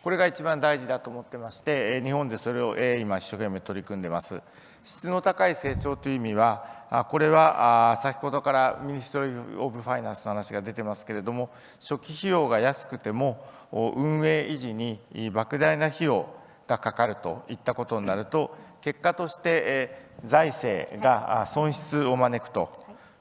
これが一番大事だと思ってまして、日本でそれを今一生懸命取り組んでます。質の高い成長という意味は、これは先ほどからミニストリー・オブ・ファイナンスの話が出てますけれども、初期費用が安くても運営維持に莫大な費用がかかるといったことになると、結果として財政が損失を招くと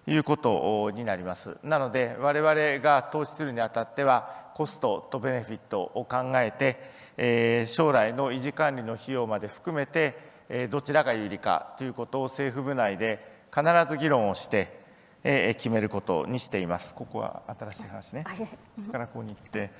いうことになります。なので、我々が投資するにあたっては、コストとベネフィットを考えて、将来の維持管理の費用まで含めて、どちらが有利かということを政府部内で必ず議論をして、決めることにしています。ここは新しい話ね。からここに行って、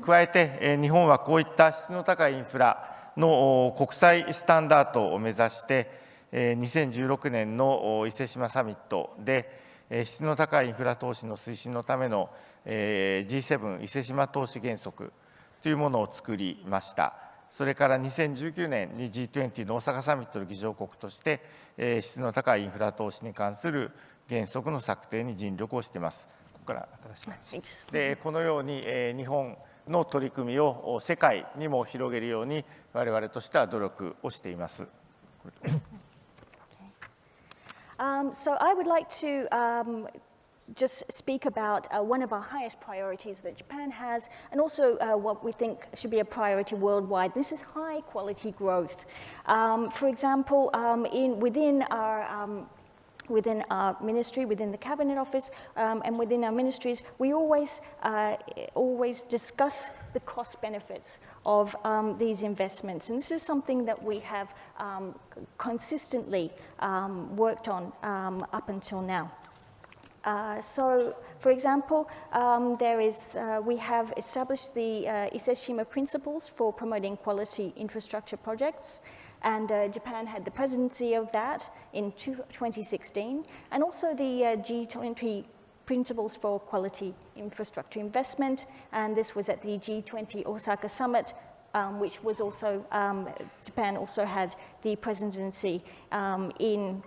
加えて、日本はこういった質の高いインフラの国際スタンダードを目指して、2016年の伊勢志摩サミットで、質の高いインフラ投資の推進のための G7 伊勢志摩投資原則というものを作りました。それから2019年に G20 の大阪サミットの議場国として、質の高いインフラ投資に関する原則の策定に尽力をしています。ここから新しい話。で、このように、日本の取り組みを世界にも広げるように、我々としては努力をしています。So I would like to just speak about one of our highest priorities that Japan has, and also what we think should be a priority worldwide. This is high quality growth. For example, within our ministry, within the Cabinet Office, and within our ministries, we always discuss the cost benefits of these investments. And this is something that we have consistently worked on up until now. So, for example, we have established the Ise-shima principles for promoting quality infrastructure projects. And Japan had the presidency of that in 2016, and also the G20 principles for quality infrastructure investment, and this was at the G20 Osaka summit, which was also, Japan also had the presidency in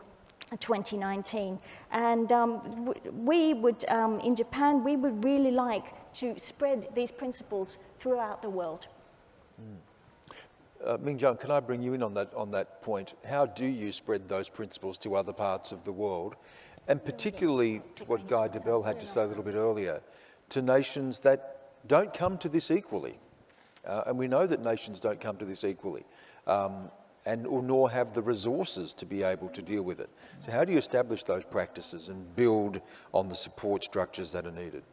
2019. And we would, in Japan, we would really like to spread these principles throughout the world. Ming-Jung, can I bring you in on that point? How do you spread those principles to other parts of the world? And particularly what Guy Debelle had to say a little bit earlier, to nations that don't come to this equally. And we know that nations don't come to this equally, nor have the resources to be able to deal with it. So how do you establish those practices and build on the support structures that are needed?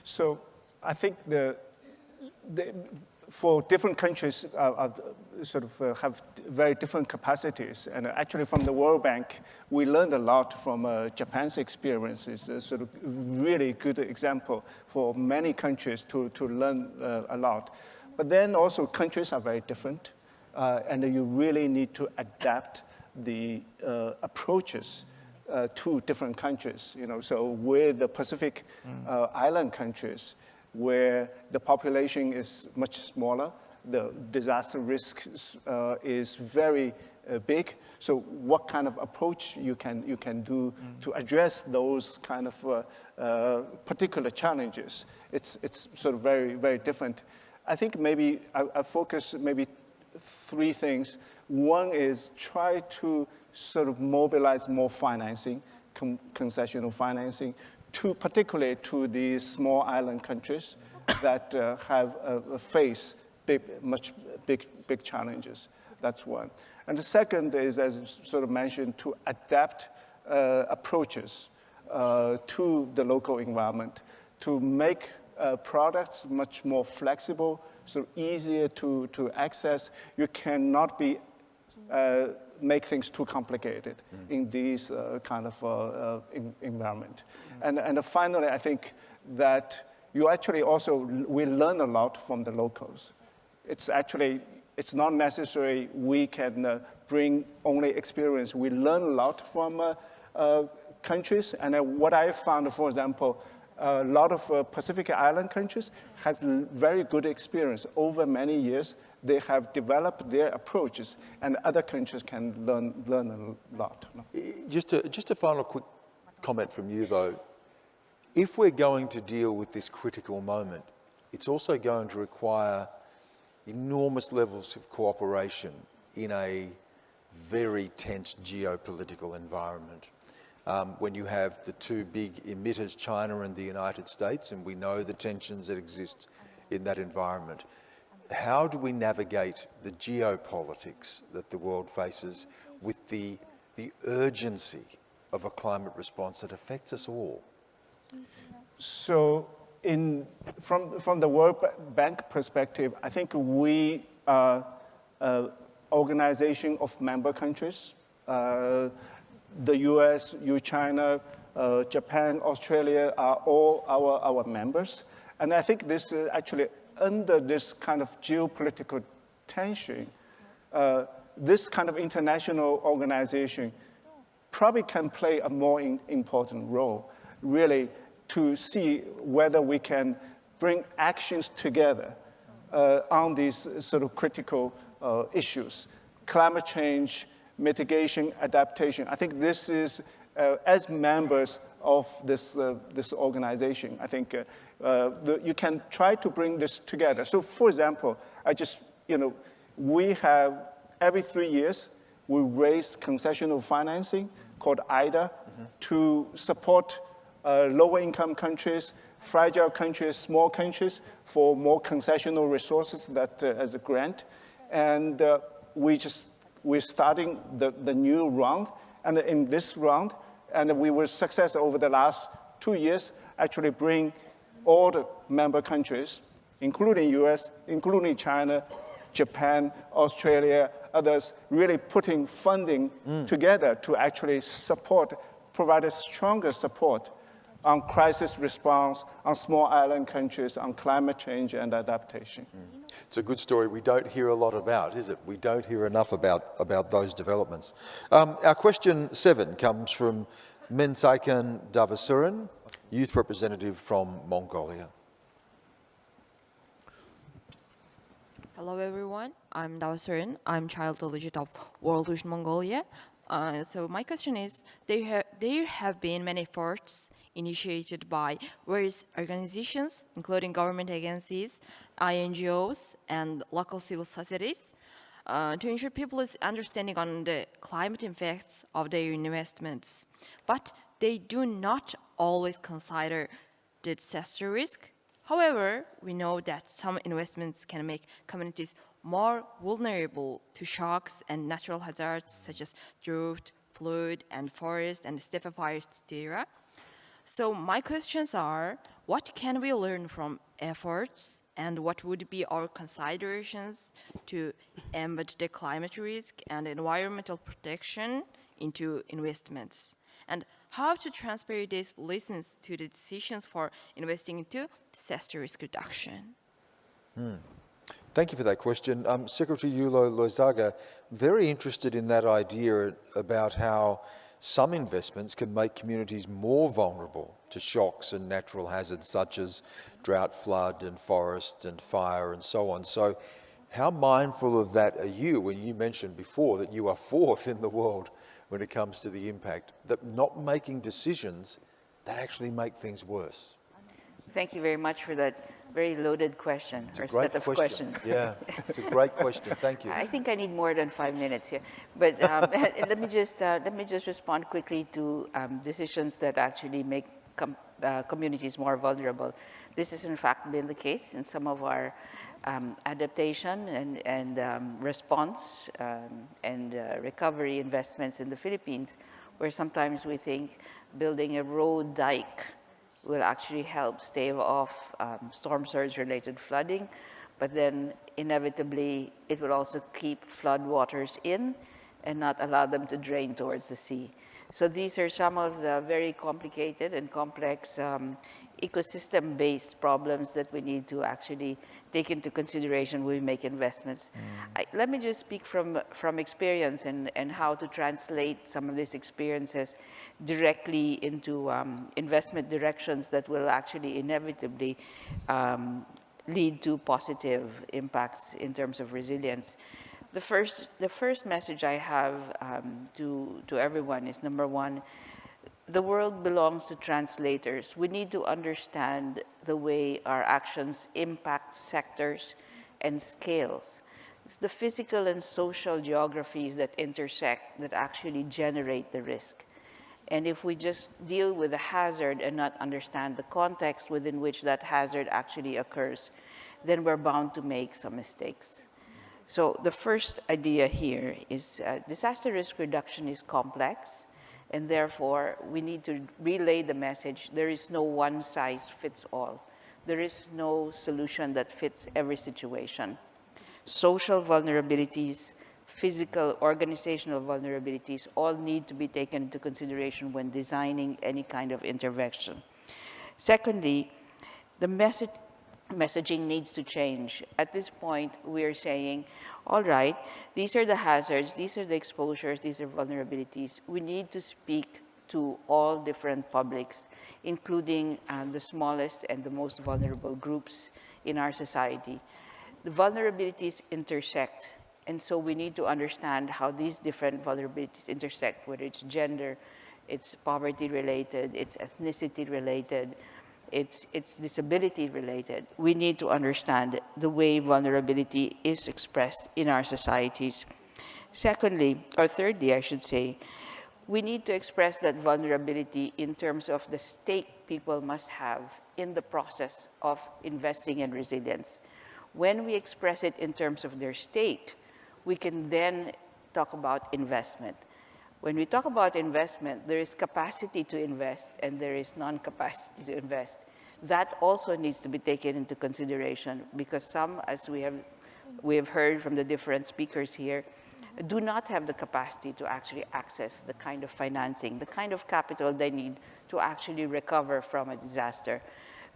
So I think for different countries have very different capacities. And actually from the World Bank, we learned a lot from Japan's experience. It's a sort of really good example for many countries to learn a lot. But then also countries are very different, and you really need to adapt the approaches to different countries. So with the Pacific island countries, where the population is much smaller, the disaster risk is very big. So what kind of approach you can do to address those kind of particular challenges? It's sort of very, very different. I think maybe I focus maybe three things. One is try to sort of mobilize more financing, concessional financing, particularly to the small island countries that have face big challenges. That's one. And the second is, as sort of mentioned, to adapt approaches to the local environment, to make products much more flexible, so easier to access. You cannot be make things too complicated in these kind of environment. And finally, I think that you actually also will learn a lot from the locals. It's not necessary we can bring only experience. We learn a lot from countries, and what I found, for example, a lot of Pacific Island countries has very good experience. Over many years, they have developed their approaches, and other countries can learn a lot. Just a final quick comment from you, though. If we're going to deal with this critical moment, it's also going to require enormous levels of cooperation in a very tense geopolitical environment. When you have the two big emitters, China and the United States, and we know the tensions that exist in that environment. How do we navigate the geopolitics that the world faces with the urgency of a climate response that affects us all? So from the World Bank perspective, I think we are an organization of member countries. The US, China, Japan, Australia are all our members. And I think this is actually under this kind of geopolitical tension, this kind of international organization probably can play a more important role, really, to see whether we can bring actions together on these sort of critical issues. Climate change, mitigation, adaptation. I think this is, as members of this organization, I think you can try to bring this together. So for example, we have, every 3 years, we raise concessional financing called IDA to support lower income countries, fragile countries, small countries for more concessional resources that as a grant. And we're starting the new round. And in this round, and we were successful over the last 2 years, actually bring all the member countries, including US, including China, Japan, Australia, others, really putting funding together to actually support, provide a stronger support on crisis response, on small island countries, on climate change and adaptation. It's a good story we don't hear a lot about, is it? We don't hear enough about those developments. Our question 7 comes from Mensaikan Davasuran, Youth Representative from Mongolia. Hello everyone, I'm Davasuran. I'm Child Delegate of World Vision Mongolia. So my question is, there have been many efforts initiated by various organizations, including government agencies, INGOs, and local civil societies, to ensure people's understanding on the climate effects of their investments. But they do not always consider the disaster risk. However, we know that some investments can make communities more vulnerable to shocks and natural hazards such as drought, flood, and forest and steppe fires, etc. So my questions are, what can we learn from efforts, and what would be our considerations to embed the climate risk and environmental protection into investments? And how to transfer these lessons to the decisions for investing into disaster risk reduction? Thank you for that question. Secretary Yulo Loizaga, very interested in that idea about how some investments can make communities more vulnerable to shocks and natural hazards such as drought, flood, and forest, and fire, and so on. So how mindful of that are you when you mentioned before that you are 4th in the world when it comes to the impact, that not making decisions that actually make things worse? Thank you very much for that very loaded question, or set of questions. Yeah, it's a great question. Thank you. I think I need more than 5 minutes here, but let me just respond quickly to decisions that actually make communities more vulnerable. This has in fact been the case in some of our adaptation and response and recovery investments in the Philippines, where sometimes we think building a road dike will actually help stave off storm surge related flooding. but then inevitably it will also keep flood waters in and not allow them to drain towards the sea. So these are some of the very complicated and complex ecosystem-based problems that we need to actually take into consideration when we make investments. Let me just speak from experience and how to translate some of these experiences directly into investment directions that will actually inevitably lead to positive impacts in terms of resilience. The first message I have to everyone is, number one, the world belongs to translators. We need to understand the way our actions impact sectors and scales. It's the physical and social geographies that intersect that actually generate the risk. And if we just deal with the hazard and not understand the context within which that hazard actually occurs, then we're bound to make some mistakes. So the first idea here is disaster risk reduction is complex, and therefore we need to relay the message there is no one size fits all. There is no solution that fits every situation. Social vulnerabilities, physical, organizational vulnerabilities all need to be taken into consideration when designing any kind of intervention. Secondly, the messaging needs to change. At this point, we are saying, all right, these are the hazards, these are the exposures, these are vulnerabilities. We need to speak to all different publics, including the smallest and the most vulnerable groups in our society. The vulnerabilities intersect, and so we need to understand how these different vulnerabilities intersect, whether it's gender, it's poverty-related, it's ethnicity-related, it's disability related. We need to understand the way vulnerability is expressed in our societies. Secondly, or thirdly, I should say, we need to express that vulnerability in terms of the stake people must have in the process of investing in resilience. When we express it in terms of their stake, we can then talk about investment. When we talk about investment, there is capacity to invest and there is non-capacity to invest. That also needs to be taken into consideration because some, as we have heard from the different speakers here, do not have the capacity to actually access the kind of financing, the kind of capital they need to actually recover from a disaster.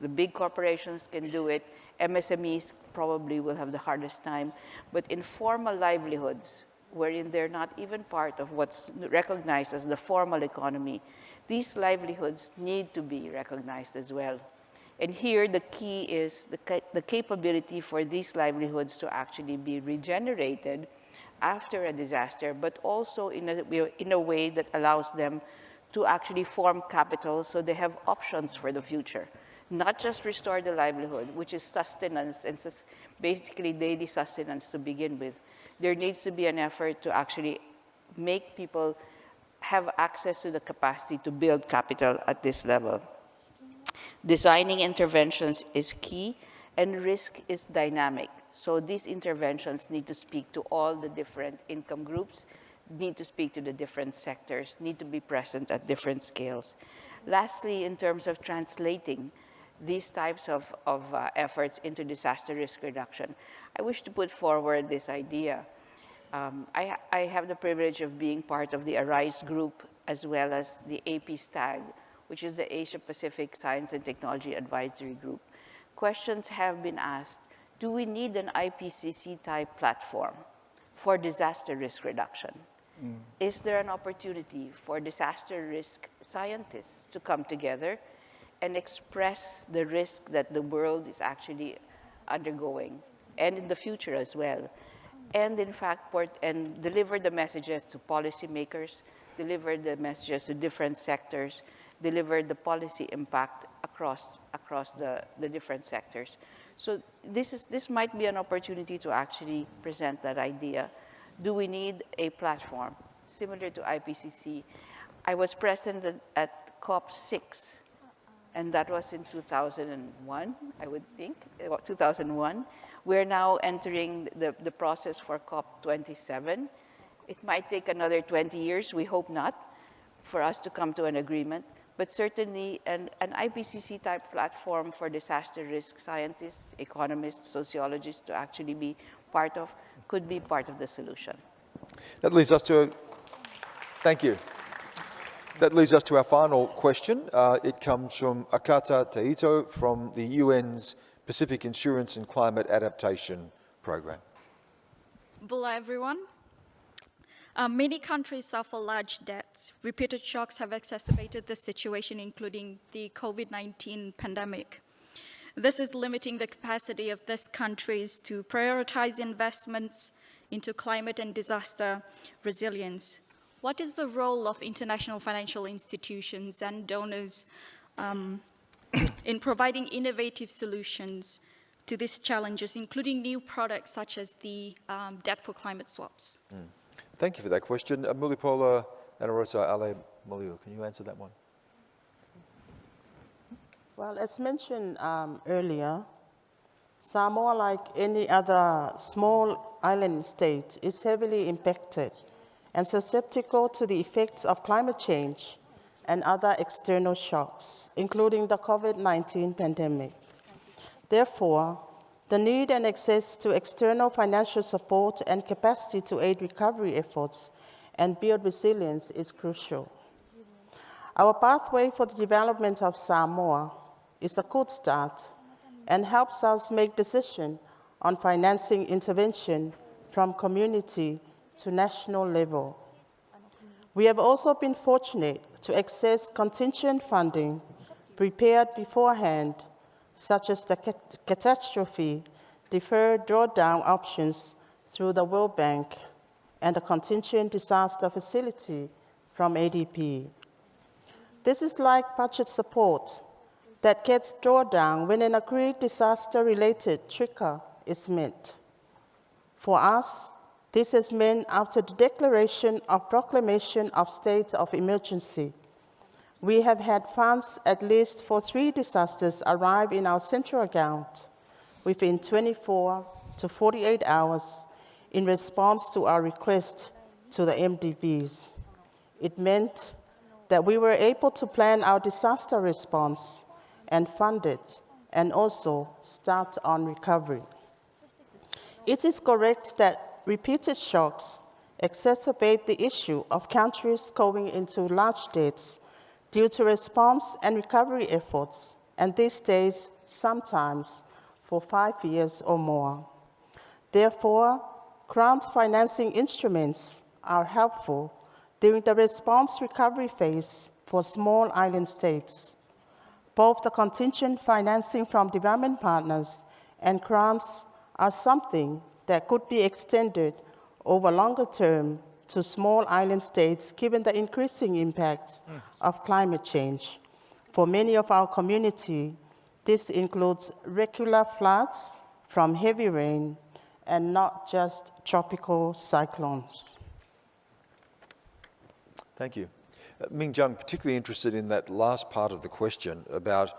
The big corporations can do it. MSMEs probably will have the hardest time, but informal livelihoods, wherein they're not even part of what's recognized as the formal economy, these livelihoods need to be recognized as well. And here the key is the capability for these livelihoods to actually be regenerated after a disaster, but also in a way that allows them to actually form capital so they have options for the future. Not just restore the livelihood, which is sustenance and basically daily sustenance to begin with. There needs to be an effort to actually make people have access to the capacity to build capital at this level. Designing interventions is key, and risk is dynamic. So these interventions need to speak to all the different income groups, need to speak to the different sectors, need to be present at different scales. Lastly, in terms of translating these types of efforts into disaster risk reduction, I wish to put forward this idea. I have the privilege of being part of the ARISE group as well as the AP STAG, which is the Asia Pacific Science and Technology Advisory Group. Questions have been asked, do we need an IPCC-type platform for disaster risk reduction? Is there an opportunity for disaster risk scientists to come together and express the risk that the world is actually undergoing, and in the future as well? And in fact, and deliver the messages to policymakers, deliver the messages to different sectors, deliver the policy impact across the different sectors. So this might be an opportunity to actually present that idea. Do we need a platform similar to IPCC? I was present at COP6, and that was in 2001, I would think, 2001. We're now entering the process for COP27. It might take another 20 years, we hope not, for us to come to an agreement. but certainly an IPCC-type platform for disaster risk scientists, economists, sociologists to actually be part of, could be part of the solution. That leads us to, thank you. That leads us to our final question. It comes from Akata Taito from the UN's Pacific Insurance and Climate Adaptation Program. Hello, everyone. Many countries suffer large debts. Repeated shocks have exacerbated the situation, including the COVID-19 pandemic. This is limiting the capacity of these countries to prioritize investments into climate and disaster resilience. What is the role of international financial institutions and donors in providing innovative solutions to these challenges, including new products such as the debt for climate swaps? Thank you for that question. Mulipola Anarosa Ale Moliu, can you answer that one? Well, as mentioned earlier, Samoa, like any other small island state, is heavily impacted and susceptible to the effects of climate change and other external shocks, including the COVID-19 pandemic. Therefore, the need and access to external financial support and capacity to aid recovery efforts and build resilience is crucial. Our pathway for the development of Samoa is a good start and helps us make decisions on financing intervention from community to national level. We have also been fortunate to access contingent funding prepared beforehand, such as the catastrophe deferred drawdown options through the World Bank and the contingent disaster facility from ADB. This is like budget support that gets drawn down when an agreed disaster-related trigger is met. For us, this has meant after the declaration of proclamation of state of emergency, we have had funds at least for 3 disasters arrive in our central account within 24 to 48 hours in response to our request to the MDBs. It meant that we were able to plan our disaster response and fund it, and also start on recovery. It is correct that repeated shocks exacerbate the issue of countries going into large debts due to response and recovery efforts, and these days sometimes for 5 years or more. Therefore, grant financing instruments are helpful during the response recovery phase for small island states. Both the contingent financing from development partners and grants are something that could be extended over longer term to small island states given the increasing impacts of climate change. For many of our community, this includes regular floods from heavy rain and not just tropical cyclones. Thank you. Ming Jung, particularly interested in that last part of the question about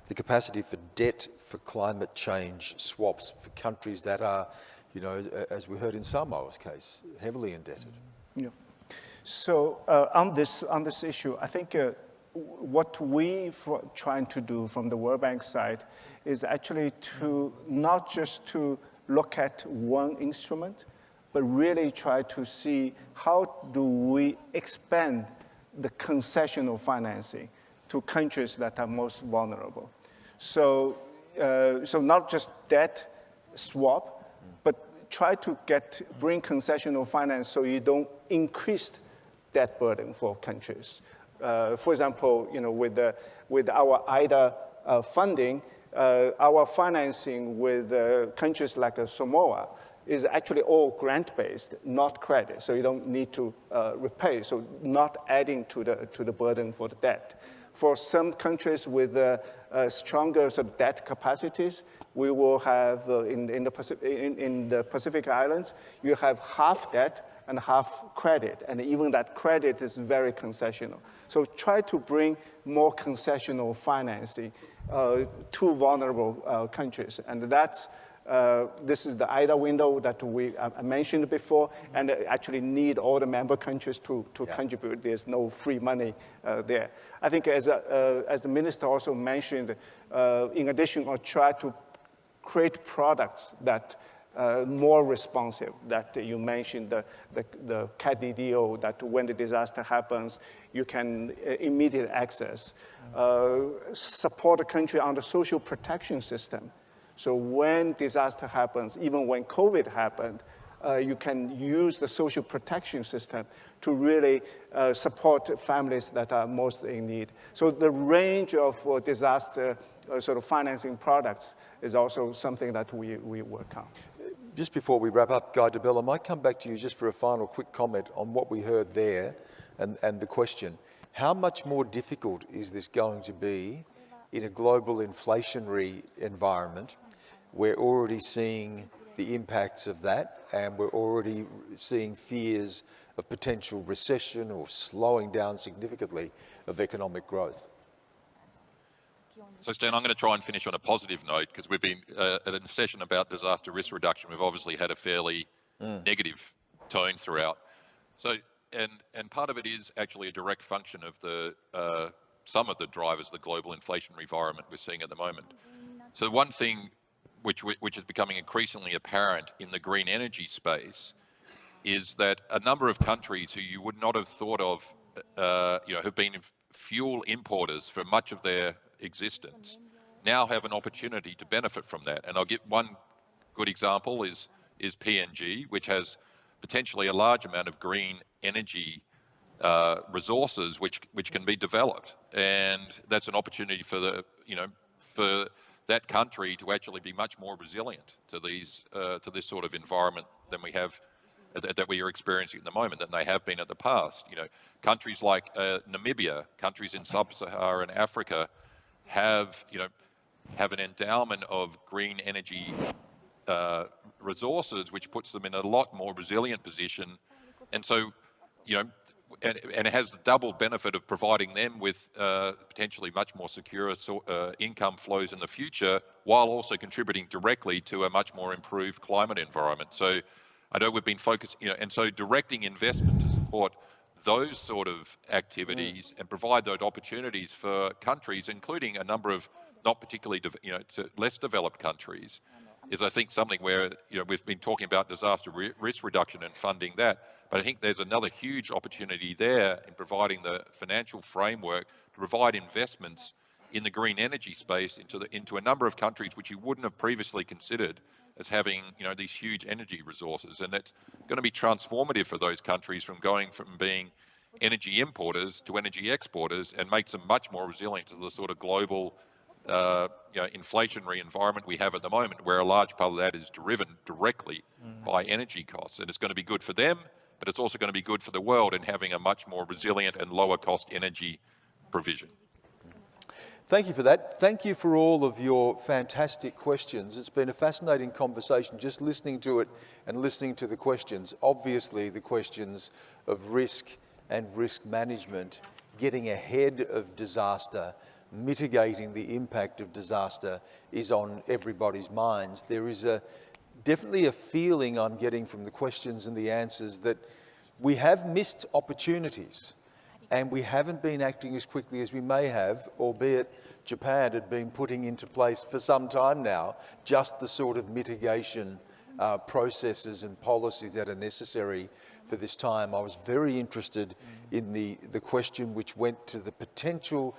the capacity for debt for climate change swaps for countries that are, you know, as we heard in Samoa's case, heavily indebted. Yeah. So on this issue, I think what we are trying to do from the World Bank side is actually to not just to look at one instrument, but really try to see how do we expand the concessional financing to countries that are most vulnerable. So, so not just debt swap, but try to bring concessional finance so you don't increase debt burden for countries. For example, you know, with our IDA funding, our financing with countries like Samoa is actually all grant-based, not credit. So you don't need to repay. So not adding to the burden for the debt. For some countries with stronger sort of debt capacities, we will have in the Pacific Islands, you have half debt and half credit, and even that credit is very concessional. So try to bring more concessional financing to vulnerable countries, and that's This is the IDA window that I mentioned before, and actually need all the member countries to contribute. There's no free money there. I think as the minister also mentioned, in addition, I'll try to create products that more responsive, that you mentioned, the CADDO, that when the disaster happens, you can immediate access. Support the country on the social protection system. So when disaster happens, even when COVID happened, you can use the social protection system to really support families that are most in need. So the range of disaster sort of financing products is also something that we work on. Just before we wrap up, Guy DeBell, I might come back to you just for a final quick comment on what we heard there and the question. How much more difficult is this going to be in a global inflationary environment? We're already seeing the impacts of that, and we're already seeing fears of potential recession or slowing down significantly of economic growth. So, Stan, I'm going to try and finish on a positive note, because we've been at a session about disaster risk reduction. We've obviously had a fairly negative tone throughout. So, and part of it is actually a direct function of the some of the drivers of the global inflationary environment we're seeing at the moment. So, one thing which is becoming increasingly apparent in the green energy space is that a number of countries who you would not have thought of, have been fuel importers for much of their existence, now have an opportunity to benefit from that. And I'll give one good example is PNG, which has potentially a large amount of green energy resources which can be developed, and that's an opportunity for for that country to actually be much more resilient to this sort of environment than we have that we are experiencing at the moment than they have been in the past. Countries like Namibia, countries in sub-Saharan Africa have an endowment of green energy resources, which puts them in a lot more resilient position. And so, and it has the double benefit of providing them with potentially much more secure income flows in the future, while also contributing directly to a much more improved climate environment. So I know we've been focused, and so directing investment to support those sort of activities and provide those opportunities for countries, including a number of not particularly, less developed countries, is I think something where, we've been talking about disaster risk reduction and funding that, but I think there's another huge opportunity there in providing the financial framework to provide investments in the green energy space into a number of countries which you wouldn't have previously considered as having, these huge energy resources. And that's going to be transformative for those countries from being energy importers to energy exporters, and makes them much more resilient to the sort of global inflationary environment we have at the moment, where a large part of that is driven directly by energy costs. And it's going to be good for them, but it's also going to be good for the world in having a much more resilient and lower cost energy provision. Thank you for that. Thank you for all of your fantastic questions. It's been a fascinating conversation just listening to it and listening to the questions. Obviously, the questions of risk and risk management, getting ahead of disaster, mitigating the impact of disaster is on everybody's minds. There is definitely a feeling I'm getting from the questions and the answers that we have missed opportunities, and we haven't been acting as quickly as we may have, albeit Japan had been putting into place for some time now just the sort of mitigation processes and policies that are necessary for this time. I was very interested in the question which went to the potential,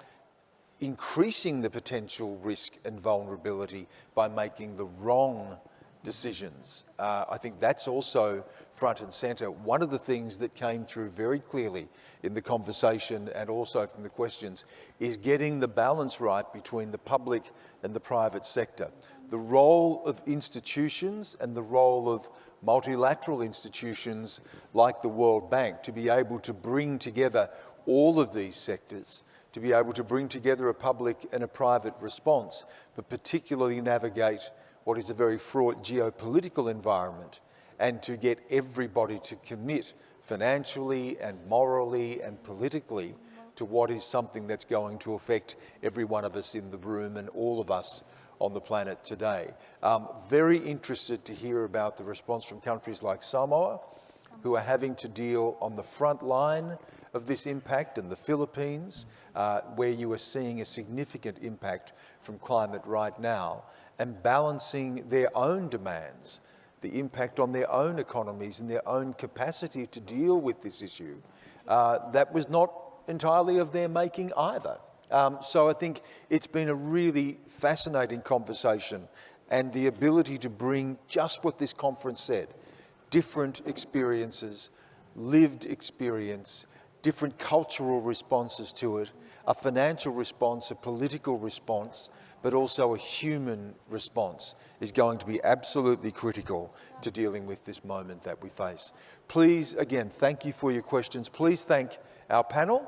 increasing the potential risk and vulnerability by making the wrong decisions. I think that's also front and centre. One of the things that came through very clearly in the conversation and also from the questions is getting the balance right between the public and the private sector. The role of institutions and the role of multilateral institutions like the World Bank to be able to bring together all of these sectors, to be able to bring together a public and a private response, but particularly navigate what is a very fraught geopolitical environment, and to get everybody to commit financially and morally and politically to what is something that's going to affect every one of us in the room and all of us on the planet today. Very interested to hear about the response from countries like Samoa, who are having to deal on the front line of this impact, and the Philippines, where you are seeing a significant impact from climate right now, and balancing their own demands, the impact on their own economies and their own capacity to deal with this issue. That was not entirely of their making either. So I think it's been a really fascinating conversation, and the ability to bring just what this conference said, different experiences, lived experience, different cultural responses to it, a financial response, a political response, but also a human response is going to be absolutely critical to dealing with this moment that we face. Please, again, thank you for your questions. Please thank our panel.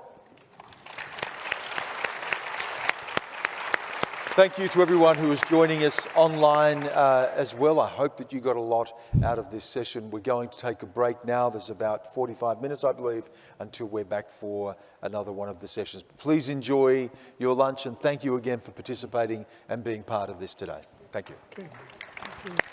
Thank you to everyone who is joining us online as well. I hope that you got a lot out of this session. We're going to take a break now. There's about 45 minutes, I believe, until we're back for another one of the sessions. Please enjoy your lunch, and thank you again for participating and being part of this today. Thank you. Okay. Thank you.